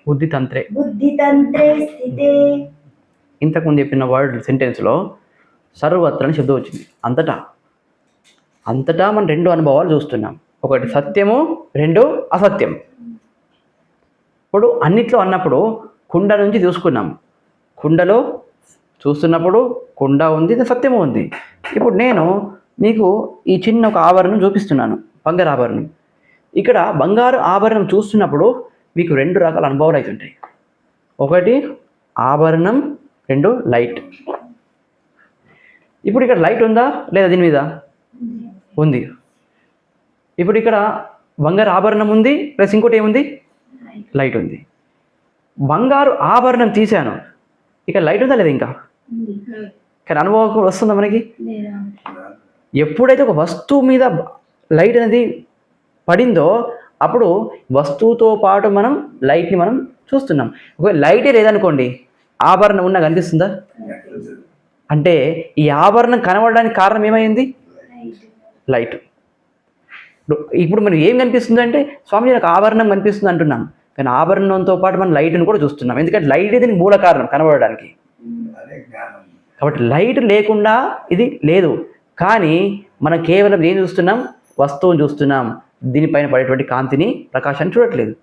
బుద్ధితంత్రే స్థితే. ఇంతకుముందు చెప్పిన వర్డ్ సెంటెన్స్లో సర్వత్ర అని శబ్దం వచ్చింది. అంతటా మనం 2 అనుభవాలు చూస్తున్నాం. ఒకటి సత్యము, 2 అసత్యం. ఇప్పుడు అన్నిట్లో అన్నప్పుడు కుండ నుంచి చూసుకున్నాం. కుండలో చూస్తున్నప్పుడు కుండ ఉంది, సత్యము ఉంది. ఇప్పుడు నేను మీకు ఈ చిన్న ఒక ఆభరణం చూపిస్తున్నాను, బంగారు ఆభరణం. ఇక్కడ బంగారు ఆభరణం చూస్తున్నప్పుడు మీకు 2 రకాల అనుభవాలు అవుతుంటాయి. ఒకటి ఆభరణం, 2 లైట్. ఇప్పుడు ఇక్కడ లైట్ ఉందా లేదా? దీని మీద ఉంది. ఇప్పుడు ఇక్కడ బంగారు ఆభరణం ఉంది, ప్లస్ ఇంకోటి ఏముంది? లైట్ ఉంది. బంగారు ఆభరణం తీశాను, ఇక్కడ లైట్ ఉందా లేదా? ఇంకా కానీ అనుభవం వస్తుందా మనకి? ఎప్పుడైతే ఒక వస్తువు మీద లైట్ అనేది పడిందో అప్పుడు వస్తువుతో పాటు మనం లైట్ని మనం చూస్తున్నాం. ఒకవేళ లైటే లేదనుకోండి, ఆభరణం ఉన్నా కనిపిస్తుందా? అంటే ఈ ఆభరణం కనబడడానికి కారణం ఏమైంది? లైట్. ఇప్పుడు మనం ఏం కనిపిస్తుంది అంటే, స్వామి నాకు ఆభరణం కనిపిస్తుంది అంటున్నాం, కానీ ఆభరణంతో పాటు మనం లైట్ని కూడా చూస్తున్నాం. ఎందుకంటే లైట్ దీనికి మూల కారణం కనబడడానికి. కాబట్టి లైట్ లేకుండా ఇది లేదు. కానీ మనం కేవలం ఏం చూస్తున్నాం? వస్తువుని చూస్తున్నాం. దీనిపైన పడేటువంటి కాంతిని, ప్రకాశాన్ని చూడట్లేదు.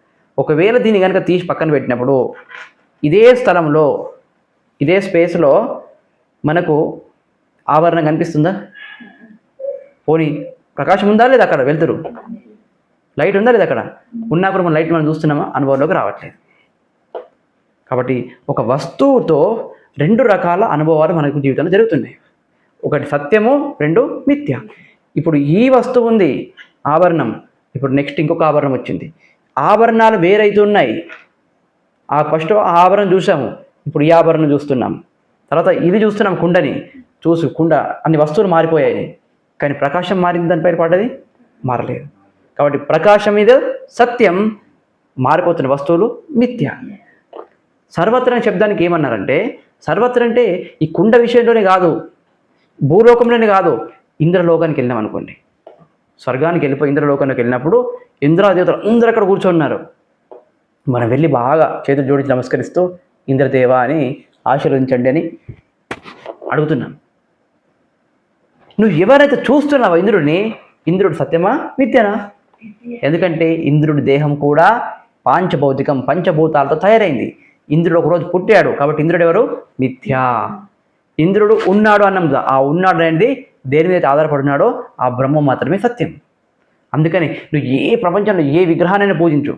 ఒకవేళ దీన్ని కనుక తీసి పక్కన పెట్టినప్పుడు ఇదే స్థలంలో, ఇదే స్పేస్లో మనకు ఆభరణం కనిపిస్తుందా? పోనీ ప్రకాశం ఉందా లేదా? అక్కడ వెళ్తురు లైట్ ఉందా లేదా? అక్కడ ఉన్నా కూడా మనం లైట్ మనం చూస్తున్నామా? అనుభవంలోకి రావట్లేదు. కాబట్టి ఒక వస్తువుతో 2 రకాల అనుభవాలు మనకు జీవితంలో జరుగుతున్నాయి. ఒకటి సత్యము, 2 మిథ్య. ఇప్పుడు ఈ వస్తువు ఉంది ఆభరణం, ఇప్పుడు నెక్స్ట్ ఇంకొక ఆభరణం వచ్చింది. ఆభరణాలు వేరైతున్నాయి. ఫస్ట్ ఆభరణం చూసాము, ఇప్పుడు ఈ ఆభరణం చూస్తున్నాం. తర్వాత ఇది చూస్తున్నాం, కుండని కుండ అన్ని వస్తువులు మారిపోయాయి, కానీ ప్రకాశం మారింది, దానిపైన పడ్డది మారలేదు. కాబట్టి ప్రకాశం మీద సత్యం, మారిపోతున్న వస్తువులు మిథ్య. సర్వత్ర అనే శబ్దానికి ఏమన్నారంటే, సర్వత్ర అంటే ఈ కుండ విషయంలోనే కాదు, భూలోకంలోనే కాదు, ఇంద్రలోకానికి వెళ్ళినాం అనుకోండి. స్వర్గానికి వెళ్ళిపోయి ఇంద్రలోకంలోకి వెళ్ళినప్పుడు ఇంద్రాదేవతలు అందరూ అక్కడ కూర్చొన్నారు. మనం వెళ్ళి బాగా చేతులు జోడించి నమస్కరిస్తూ ఇంద్రదేవ అని ఆశీర్వదించండి అని అడుగుతున్నాం. నువ్వు ఎవరైతే చూస్తున్నావో ఇంద్రుడిని, ఇంద్రుడు సత్యమా మిథ్యనా? ఎందుకంటే ఇంద్రుడి దేహం కూడా పాంచభౌతికం, పంచభూతాలతో తయారైంది. ఇంద్రుడు ఒకరోజు పుట్టాడు కాబట్టి ఇంద్రుడు ఎవరు? మిథ్యా. ఇంద్రుడు ఉన్నాడు అన్నాం కదా, ఆ ఉన్నాడు అనేది దేని మీద ఆధారపడినాడో ఆ బ్రహ్మం మాత్రమే సత్యం. అందుకని నువ్వు ఏ ప్రపంచంలో ఏ విగ్రహానైనా పూజించు,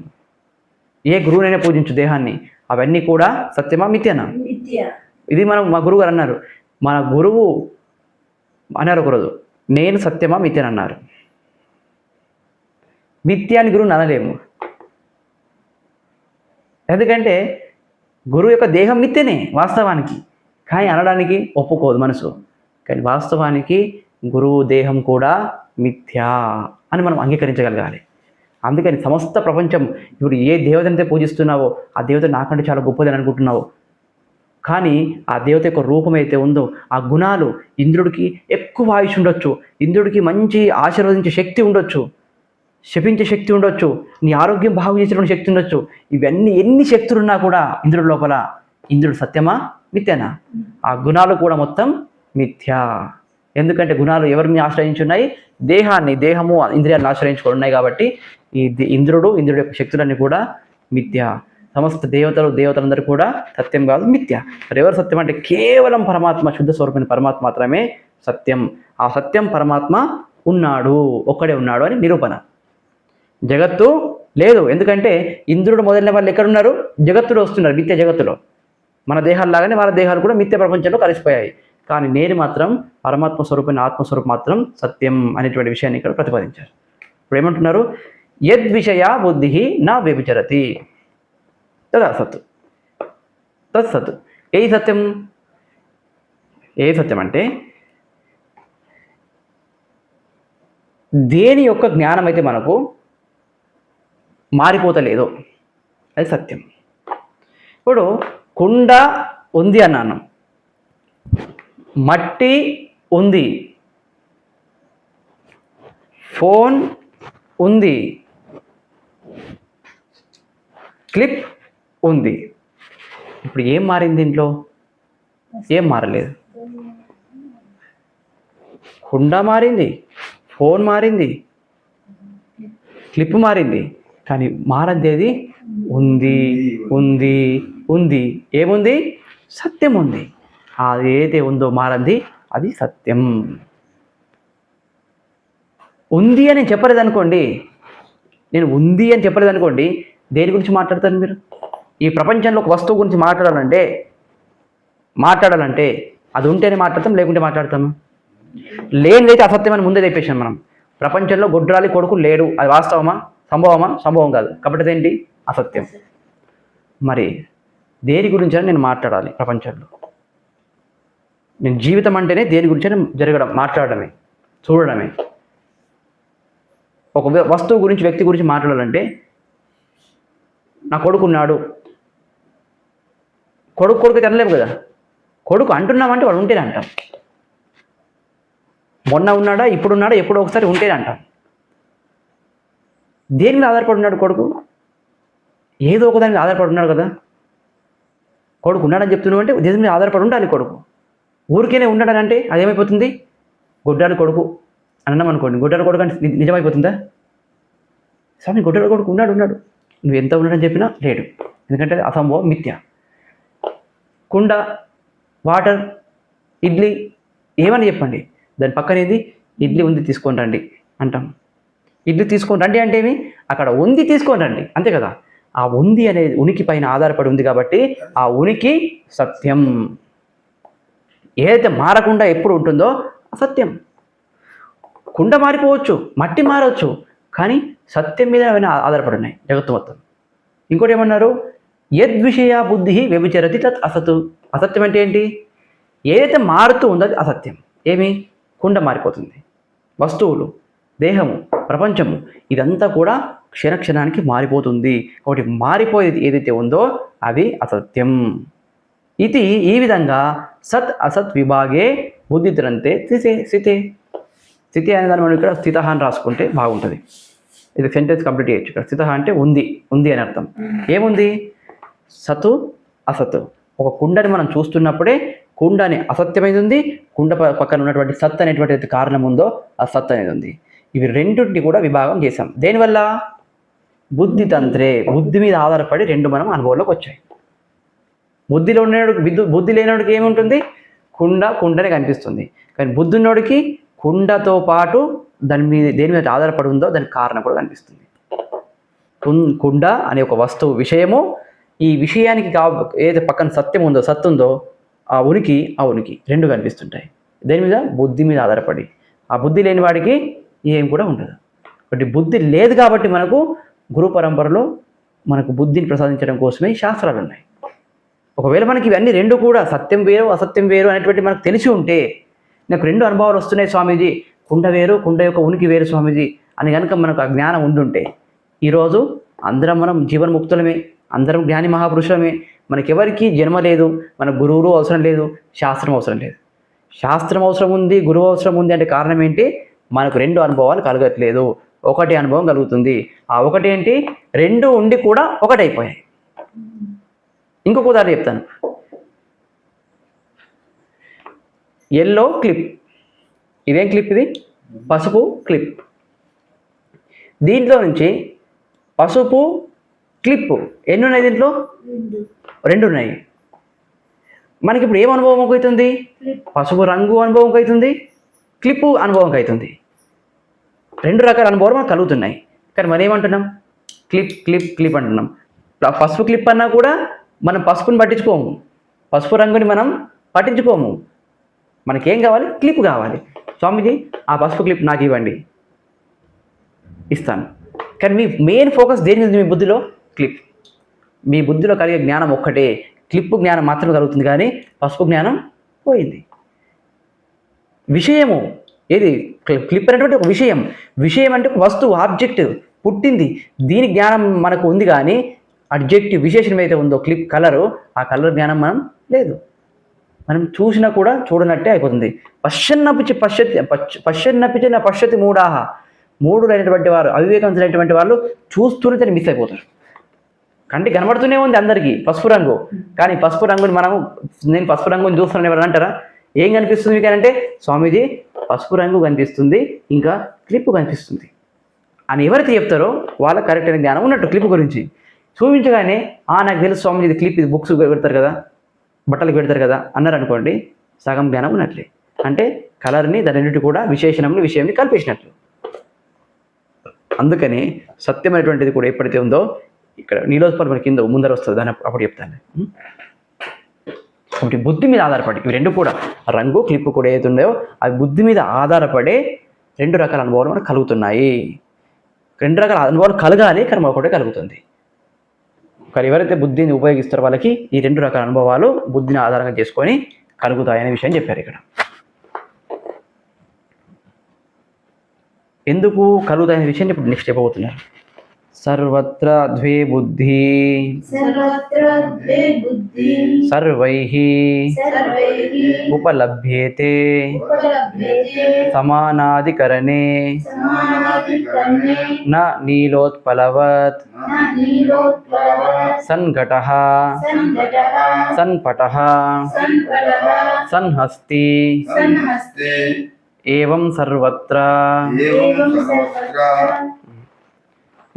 ఏ గురువునైనా పూజించు దేహాన్ని, అవన్నీ కూడా సత్యమా మిథ్యనా? ఇది మా గురువు గారు అన్నారు. మన గురువు అన్నారు ఒకరోజు, నేను సత్యమా మిథ్యని అన్నారు. మిథ్యాన్ని గురువుని అనలేము, ఎందుకంటే గురువు యొక్క దేహం మిథ్యనే వాస్తవానికి, కానీ అనడానికి ఒప్పుకోదు మనసు. కానీ వాస్తవానికి గురువు దేహం కూడా మిథ్యా అని మనం అంగీకరించగలగాలి. అందుకని సమస్త ప్రపంచం ఇప్పుడు ఏ దేవతనైతే పూజిస్తున్నావో ఆ దేవత నాకంటే చాలా గొప్పదని అనుకుంటున్నావు, కానీ ఆ దేవత యొక్క రూపం అయితే ఉందో ఆ గుణాలు, ఇంద్రుడికి ఎక్కువ ఆయుష్ ఉండొచ్చు, ఇంద్రుడికి మంచి ఆశీర్వదించే శక్తి ఉండొచ్చు, శపించే శక్తి ఉండొచ్చు, నీ ఆరోగ్యం బాగు చేసేటువంటి శక్తి ఉండొచ్చు. ఇవన్నీ ఎన్ని శక్తులున్నా కూడా ఇంద్రుడి లోపల ఇంద్రుడు సత్యమా మిథ్యనా? ఆ గుణాలు కూడా మొత్తం మిథ్యా. ఎందుకంటే గుణాలు ఎవరిని ఆశ్రయించున్నాయి? దేహాన్ని, దేహము ఇంద్రియాలను ఆశ్రయించుకొని ఉన్నాయి కాబట్టి ఈ ఇంద్రుడి యొక్క శక్తులన్నీ కూడా మిథ్యా. సమస్త దేవతలందరూ కూడా సత్యం కాదు, మిథ్య. మరి ఎవరు సత్యం అంటే కేవలం పరమాత్మ, శుద్ధ స్వరూపమైన పరమాత్మ మాత్రమే సత్యం. ఆ సత్యం పరమాత్మ ఉన్నాడు, ఒక్కడే ఉన్నాడు అని నిరూపణ. జగత్తు లేదు, ఎందుకంటే ఇంద్రుడు మొదలైన వాళ్ళు ఎక్కడున్నారు? జగత్తులో వస్తున్నారు, మిథ్య జగత్తులో. మన దేహాల్లాగానే వాళ్ళ దేహాలు కూడా మిథ్య ప్రపంచంలో కలిసిపోయాయి. కానీ నేను మాత్రం పరమాత్మ స్వరూపమైన ఆత్మస్వరూపం మాత్రం సత్యం అనేటువంటి విషయాన్ని ఇక్కడ ప్రతిపాదించారు. ఇప్పుడు ఏమంటున్నారు? యద్విషయ బుద్ధి నా వ్యభిచరతి తదసత్. తత్సత్. ఏ సత్యం? ఏ సత్యం అంటే దేని యొక్క జ్ఞానం అయితే మనకు మారిపోతలేదో అది సత్యం. ఇప్పుడు కుండ ఉంది అన్నాను, మట్టి ఉంది, ఫోన్ ఉంది, క్లిప్ ఉంది. ఇప్పుడు ఏం మారింది దీంట్లో? ఏం మారలేదు. కుండ మారింది, ఫోన్ మారింది, క్లిప్ మారింది, కానీ మారదేది ఉంది ఉంది ఉంది. ఏముంది? సత్యం ఉంది. అది ఏదైతే ఉందో మారంది అది సత్యం. ఉంది అని చెప్పలేదు అనుకోండి, నేను ఉంది అని చెప్పలేదు అనుకోండి, దేని గురించి మాట్లాడతారు మీరు? ఈ ప్రపంచంలో ఒక వస్తువు గురించి మాట్లాడాలంటే అది ఉంటేనే మాట్లాడతాం, లేకుంటే మాట్లాడతాము. లేనిదైతే అసత్యం అని ముందే చెప్పేసాం మనం. ప్రపంచంలో గొడ్రాలి కొడుకు లేడు, అది వాస్తవమా? సంభవమా? సంభవం కాదు, కాబట్టి అదేంటి? అసత్యం. మరి దేని గురించి నేను మాట్లాడాలి ప్రపంచంలో? నేను జీవితం అంటేనే దేని గురించి జరగడం, మాట్లాడడమే, చూడడమే. ఒక వస్తువు గురించి, వ్యక్తి గురించి మాట్లాడాలంటే నా కొడుకు ఉన్నాడు, కొడుకు తినలేము కదా. కొడుకు అంటున్నామంటే వాడు ఉంటేనే అంటాం. మొన్న ఉన్నాడా, ఇప్పుడున్నాడా, ఎప్పుడో ఒకసారి ఉంటేనే అంటాం. దేని మీద ఆధారపడి ఉన్నాడు కొడుకు? ఏదో ఒక దాని మీద ఆధారపడి ఉన్నాడు కదా. కొడుకు ఉన్నాడని చెప్తున్నావు అంటే దేని మీద ఆధారపడి ఉండాలి కొడుకు. ఊరికేనే ఉన్నాడని అంటే అదేమైపోతుంది? గొడ్డాలి కొడుకు అన్నాం అనుకోండి, గొడ్డాలి కొడుకు అంటే నిజమైపోతుందా? స్వామి గొడ్డాలి కొడుకు ఉన్నాడు, నువ్వు ఎంత ఉన్నాడని చెప్పినా లేడు, ఎందుకంటే అది అసంభవం, మిథ్య. కుండ, వాటర్, ఇడ్లీ ఏమని చెప్పండి, దాని పక్కనేది ఇడ్లీ ఉంది తీసుకొని రండి అంటాం. ఇడ్లీ తీసుకొని రండి అంటే ఏమి? అక్కడ ఉంది తీసుకొని రండి, అంతే కదా. ఆ ఉంది అనేది ఉనికి పైన ఆధారపడి ఉంది కాబట్టి ఆ ఉనికి సత్యం. ఏదైతే మారకుండా ఎప్పుడు ఉంటుందో అసత్యం. కుండ మారిపోవచ్చు, మట్టి మారవచ్చు, కానీ సత్యం మీద అవన్నీ ఆధారపడి ఉన్నాయి జగత్తు మొత్తం. ఇంకోటి ఏమన్నారు? యద్విషయ బుద్ధి వ్యభిచరతి తత్ అసతు. అసత్యం అంటే ఏంటి? ఏదైతే మారుతూ ఉందో అది అసత్యం. ఏమి? కుండ మారిపోతుంది, వస్తువులు, దేహము, ప్రపంచము ఇదంతా కూడా క్షణానికి మారిపోతుంది. కాబట్టి మారిపోయేది ఏదైతే ఉందో అది అసత్యం. ఇది ఈ విధంగా సత్ అసత్ విభాగే బుద్ధిద్రంతే స్థితే. స్థితి అనే దాన్ని మనం ఇక్కడ స్థిత అని రాసుకుంటే బాగుంటుంది. ఇది సెంటెన్స్ కంప్లీట్ చేయొచ్చు. ఇక్కడ స్థిత అంటే ఉంది అని అర్థం. ఏముంది? సతు అసత్. ఒక కుండని మనం చూస్తున్నప్పుడే కుండ అని అసత్యమైనది ఉంది, కుండ పక్కన ఉన్నటువంటి సత్ అనేటువంటి కారణం ఉందో ఆ సత్ అనేది ఉంది. ఇవి రెండింటిని కూడా విభాగం చేశాం. దేనివల్ల? బుద్ధి తంత్రే, బుద్ధి మీద ఆధారపడి రెండు మనం అనుభవంలోకి వచ్చాయి. బుద్ధిలో ఉన్నవాడికి బుద్ధి లేనివాడికి ఏముంటుంది? కుండనే కనిపిస్తుంది. కానీ బుద్ధి ఉన్నోడికి కుండతో పాటు దేని మీద ఆధారపడి ఉందో దానికి కారణం కూడా కనిపిస్తుంది. కుండ అనే ఒక వస్తువు విషయము, ఈ విషయానికి ఏదైతే పక్కన సత్యం ఉందో, సత్తు ఉందో, ఆ ఉనికి రెండు కనిపిస్తుంటాయి. దేని మీద? బుద్ధి మీద ఆధారపడి. ఆ బుద్ధి లేని వాడికి ఏం కూడా ఉండదు. కాబట్టి బుద్ధి లేదు కాబట్టి మనకు గురు పరంపరలో మనకు బుద్ధిని ప్రసాదించడం కోసమే శాస్త్రాలు ఉన్నాయి. ఒకవేళ మనకి ఇవన్నీ రెండు కూడా సత్యం వేరు అసత్యం వేరు అనేటువంటి మనకు తెలిసి ఉంటే, నాకు రెండు అనుభవాలు వస్తున్నాయి స్వామీజీ, కుండ వేరు, కుండ యొక్క ఉనికి వేరు స్వామీజీ అని కనుక మనకు ఆ జ్ఞానం ఉండుంటే, ఈరోజు అందరం మనం జీవన్ముక్తులమే, అందరం జ్ఞాని మహాపురుషులమే. మనకెవరికి జన్మ లేదు, మన గురువులు అవసరం లేదు, శాస్త్రం అవసరం లేదు. శాస్త్రం అవసరం ఉంది, గురువు అవసరం ఉంది అంటే కారణం ఏంటి? మనకు రెండు అనుభవాలు కలగట్లేదు, ఒకటి అనుభవం కలుగుతుంది. ఆ ఒకటి ఏంటి? రెండు ఉండి కూడా ఒకటైపోయాయి. ఇంకొక ఉదాహరణ చెప్తాను. ఎల్లో క్లిప్, ఇదేం క్లిప్? ఇది పసుపు క్లిప్. దీంట్లో నుంచి పసుపు క్లిప్ ఎన్ని ఉన్నాయి? దీంట్లో రెండు ఉన్నాయి. మనకి ఇప్పుడు ఏం అనుభవం అవుతుంది? పసుపు రంగు అనుభవం అవుతుంది, క్లిప్పు అనుభవం అవుతుంది. రెండు రకాల అనుభవాలు మనకు కలుగుతున్నాయి. కానీ మనం ఏమంటున్నాం? క్లిప్ క్లిప్ క్లిప్ అంటున్నాం. పసుపు క్లిప్ అన్నా కూడా మనం పసుపుని పట్టించుకోము, పసుపు రంగుని మనం పట్టించుకోము. మనకేం కావాలి? క్లిప్ కావాలి. స్వామీజీ ఆ పసుపు క్లిప్ నాకు ఇవ్వండి, ఇస్తాను. కానీ మీ మెయిన్ ఫోకస్ దేని మీద? మీ బుద్ధిలో క్లిప్. మీ బుద్ధిలో కలిగే జ్ఞానం ఒక్కటే, క్లిప్ జ్ఞానం మాత్రమే కలుగుతుంది, కానీ పసుపు జ్ఞానం పోయింది. విషయము ఏది? క్లిప్ అనేటువంటి ఒక విషయం అంటే ఒక వస్తువు, ఆబ్జెక్ట్ పుట్టింది, దీని జ్ఞానం మనకు ఉంది. కానీ అబ్జెక్టివ్ విశేషం అయితే ఉందో క్లిప్ కలరు, ఆ కలర్ జ్ఞానం మనం లేదు. మనం చూసినా కూడా చూడనట్టే అయిపోతుంది. పశ్యన్నపిచి నా పశ్యతి మూఢాహ, మూఢులైనటువంటి వారు, అవివేకవంతులైనటువంటి వాళ్ళు చూస్తూనే మిస్ అయిపోతారు. కంటికి కనబడుతూనే ఉంది అందరికీ పసుపు రంగు, కానీ పసుపు రంగుని నేను పసుపు రంగుని చూస్తున్నాను ఎవరు అంటారా? ఏం కనిపిస్తుంది మీకు అంటే, స్వామీజీ పసుపు రంగు కనిపిస్తుంది, ఇంకా క్లిప్ కనిపిస్తుంది అని ఎవరైతే చెప్తారో వాళ్ళకి కరెక్ట్ అయిన జ్ఞానం ఉన్నట్టు. క్లిప్ గురించి చూపించగానే నాకు తెలుసు స్వామీజీ ఇది క్లిప్, ఇది బుక్స్ పెడతారు కదా, బట్టలకు పెడతారు కదా అన్నారు అనుకోండి, సగం జ్ఞానం ఉన్నట్లే. అంటే కలర్ని దాని కూడా విషయాన్ని కల్పించినట్లు. అందుకని సత్యమైనటువంటిది కూడా ఎప్పుడైతే ఉందో, ఇక్కడ నీలోత్పల మన కింద ముందర వస్తుంది, దాన్ని అప్పుడు చెప్తాను. కాబట్టి బుద్ధి మీద ఆధారపడి ఇవి రెండు కూడా, రంగు క్లిప్ కూడా ఏదైతే ఉందో అవి బుద్ధి మీద ఆధారపడే రెండు రకాల అనుభవాలు మనకు కలుగుతున్నాయి. రెండు రకాల అనుభవాలు కలగాలి, కానీ ఒకటే కలుగుతుంది. కానీ ఎవరైతే బుద్ధిని ఉపయోగిస్తారో వాళ్ళకి ఈ రెండు రకాల అనుభవాలు బుద్ధిని ఆధారంగా చేసుకొని కలుగుతాయనే విషయం చెప్పారు ఇక్కడ. ఎందుకు కలుగుతాయనే విషయాన్ని ఇప్పుడు నెక్స్ట్ చెప్పబోతున్నారు. సర్వత్ర ద్వే బుద్ధి సర్వైః ఉపలభ్యేతే సమానాధికరణే న నీలోత్పలవత్ సన్ఘటః సన్పటః సన్హస్తి ఏవం సర్వత్ర.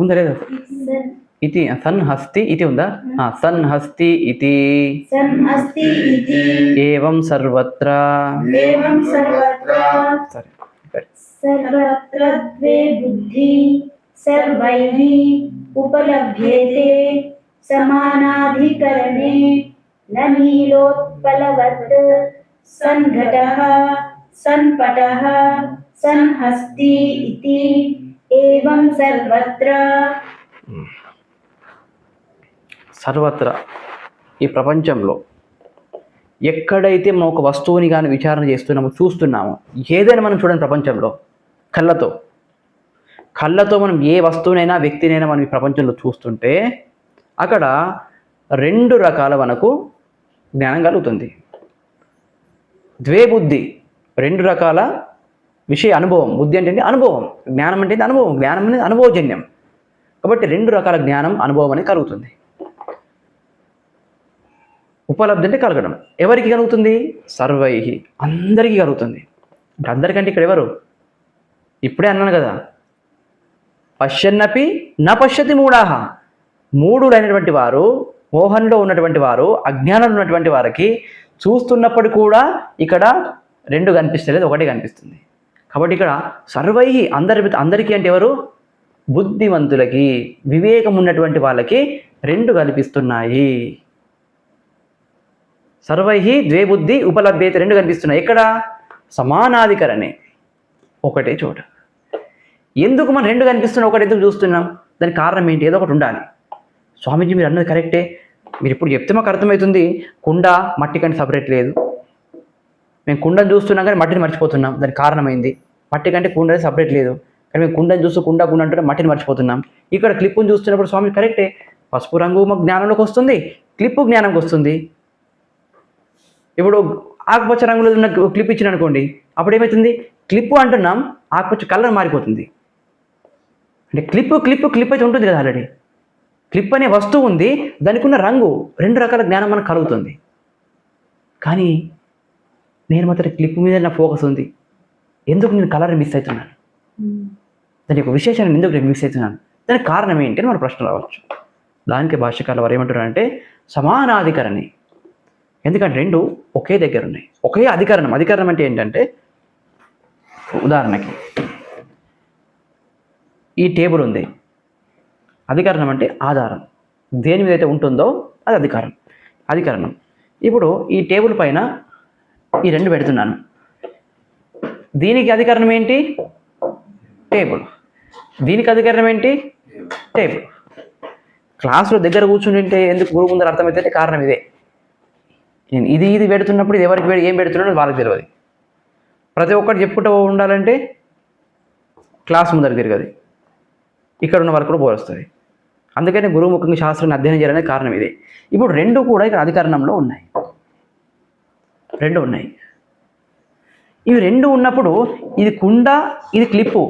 ఉందా లేదా? ఇది సన్హస్తి ఇది ఉందా? సన్హస్తి ఇది ఏవం సర్వత్ర. సరే, సర్వత్ర ద్వే బుద్ధి సర్వైః ఉపలభ్యేతే సమానాధికరణే న నీలోత్పలవత్ సన్ఘటః సన్పటః సన్హస్తి ఇతి ఏవం సర్వత్ర. సర్వత్ర ఈ ప్రపంచంలో ఎక్కడైతే మనం ఒక వస్తువుని కానీ విచారణ చేస్తున్నామో, చూస్తున్నామో, ఏదైనా మనం చూడండి ప్రపంచంలో కళ్ళతో మనం ఏ వస్తువునైనా వ్యక్తినైనా మనం ఈ ప్రపంచంలో చూస్తుంటే అక్కడ రెండు రకాల మనకు జ్ఞానం కలుగుతుంది. ద్వే బుద్ధి, రెండు రకాల విషయ అనుభవం. బుద్ధి అంటే అనుభవం, జ్ఞానం అంటే అనుభవం, జ్ఞానం అనేది అనుభవజన్యం. కాబట్టి రెండు రకాల జ్ఞానం అనుభవం అనేది కలుగుతుంది. ఉపలబ్ధి అంటే కలగడం. ఎవరికి కలుగుతుంది? సర్వైః, అందరికీ కలుగుతుంది. అంటే అందరికంటే ఇక్కడ ఎవరు? ఇప్పుడే అన్నాను కదా, పశ్యన్నపి నా పశ్యతి మూఢాహ. మూఢులైనటువంటి వారు, మోహంలో ఉన్నటువంటి వారు, అజ్ఞానంలో ఉన్నటువంటి వారికి చూస్తున్నప్పుడు కూడా ఇక్కడ రెండు కనిపిస్తలేదు, ఒకటే కనిపిస్తుంది. కాబట్టి ఇక్కడ సర్వై అందరికీ అంటే ఎవరు? బుద్ధిమంతులకి, వివేకం ఉన్నటువంటి వాళ్ళకి రెండు కనిపిస్తున్నాయి. సర్వై ద్వే బుద్ధి ఉపలభ్యత, రెండు కనిపిస్తున్నాయి. ఎక్కడ? సమానాధికరణే, ఒకటే చోట. ఎందుకు మనం రెండు కనిపిస్తున్నాం, ఒకటి ఎందుకు చూస్తున్నాం? దానికి కారణం ఏంటి? ఏదో ఒకటి ఉండాలి. స్వామీజీ మీరు అన్నది కరెక్టే, మీరు ఇప్పుడు చెప్తే మాకు అర్థమవుతుంది. కుండ మట్టి కంటే సపరేట్ లేదు. మేము కుండను చూస్తున్నాం కానీ మట్టిని మర్చిపోతున్నాం. దానికి కారణమైంది మట్టి కంటే కుండ సపరేట్ లేదు. కానీ మేము కుండను చూస్తూ కుండ అంటే మట్టిని మర్చిపోతున్నాం. ఇక్కడ క్లిప్పును చూస్తున్నప్పుడు స్వామి కరెక్టే, పసుపు రంగు మాకు జ్ఞానంలోకి వస్తుంది, క్లిప్పు జ్ఞానంకి వస్తుంది. ఇప్పుడు ఆకుపచ్చ రంగులో ఉన్న క్లిప్ ఇచ్చిన అనుకోండి, అప్పుడు ఏమవుతుంది? క్లిప్పు అంటున్నాం, ఆకుపచ్చ కలర్ మారిపోతుంది. అంటే క్లిప్ అయితే ఉంటుంది కదా ఆల్రెడీ. క్లిప్ అనే వస్తువు ఉంది, దానికి ఉన్న రంగు, రెండు రకాల జ్ఞానం మనకు కలుగుతుంది. కానీ నేను మాత్రం క్లిప్ మీద నా ఫోకస్ ఉంది, ఎందుకు నేను కలర్ మిస్ అవుతున్నాను? దాని యొక్క విశేషాన్ని ఎందుకు నేను మిస్ అవుతున్నాను? దానికి కారణం ఏంటి అని మన ప్రశ్న రావచ్చు. దానికి భాష్యకారులు వారు ఏమంటారంటే సమానాధికరణి. ఎందుకంటే రెండు ఒకే దగ్గర ఉన్నాయి, ఒకే అధికరణం. అధికరణం అంటే ఏంటంటే, ఉదాహరణకి ఈ టేబుల్ ఉంది, అధికరణం అంటే ఆధారం. దేని మీద అయితే ఉంటుందో అది అధికరణం. ఇప్పుడు ఈ టేబుల్ పైన ఈ రెండు పెడుతున్నాను, దీనికి అధికరణం ఏంటి? టేబుల్. దీనికి అధికరణం ఏంటి? టేబుల్. క్లాసులో దగ్గర కూర్చుంటే ఎందుకు గురువు ముందర అర్థమైతే కారణం ఇదే. నేను ఇది పెడుతున్నప్పుడు ఇది ఎవరికి ఏం పెడుతున్నాడో వాళ్ళకి తెలియదు. ప్రతి ఒక్కటి చెప్పుకుంటూ ఉండాలంటే క్లాస్ ముందర తిరగదు, ఇక్కడ ఉన్న వాళ్ళకి కూడా పోలుస్తుంది. అందుకని గురువు ముఖ్యంగా శాస్త్రాన్ని అధ్యయనం చేయాలనే కారణం ఇదే. ఇప్పుడు రెండు కూడా ఇక్కడ అధికరణంలో ఉన్నాయి, రెండు ఉన్నాయి. ఇవి రెండు ఉన్నప్పుడు ఇది కుండ, ఇది క్లిప్పు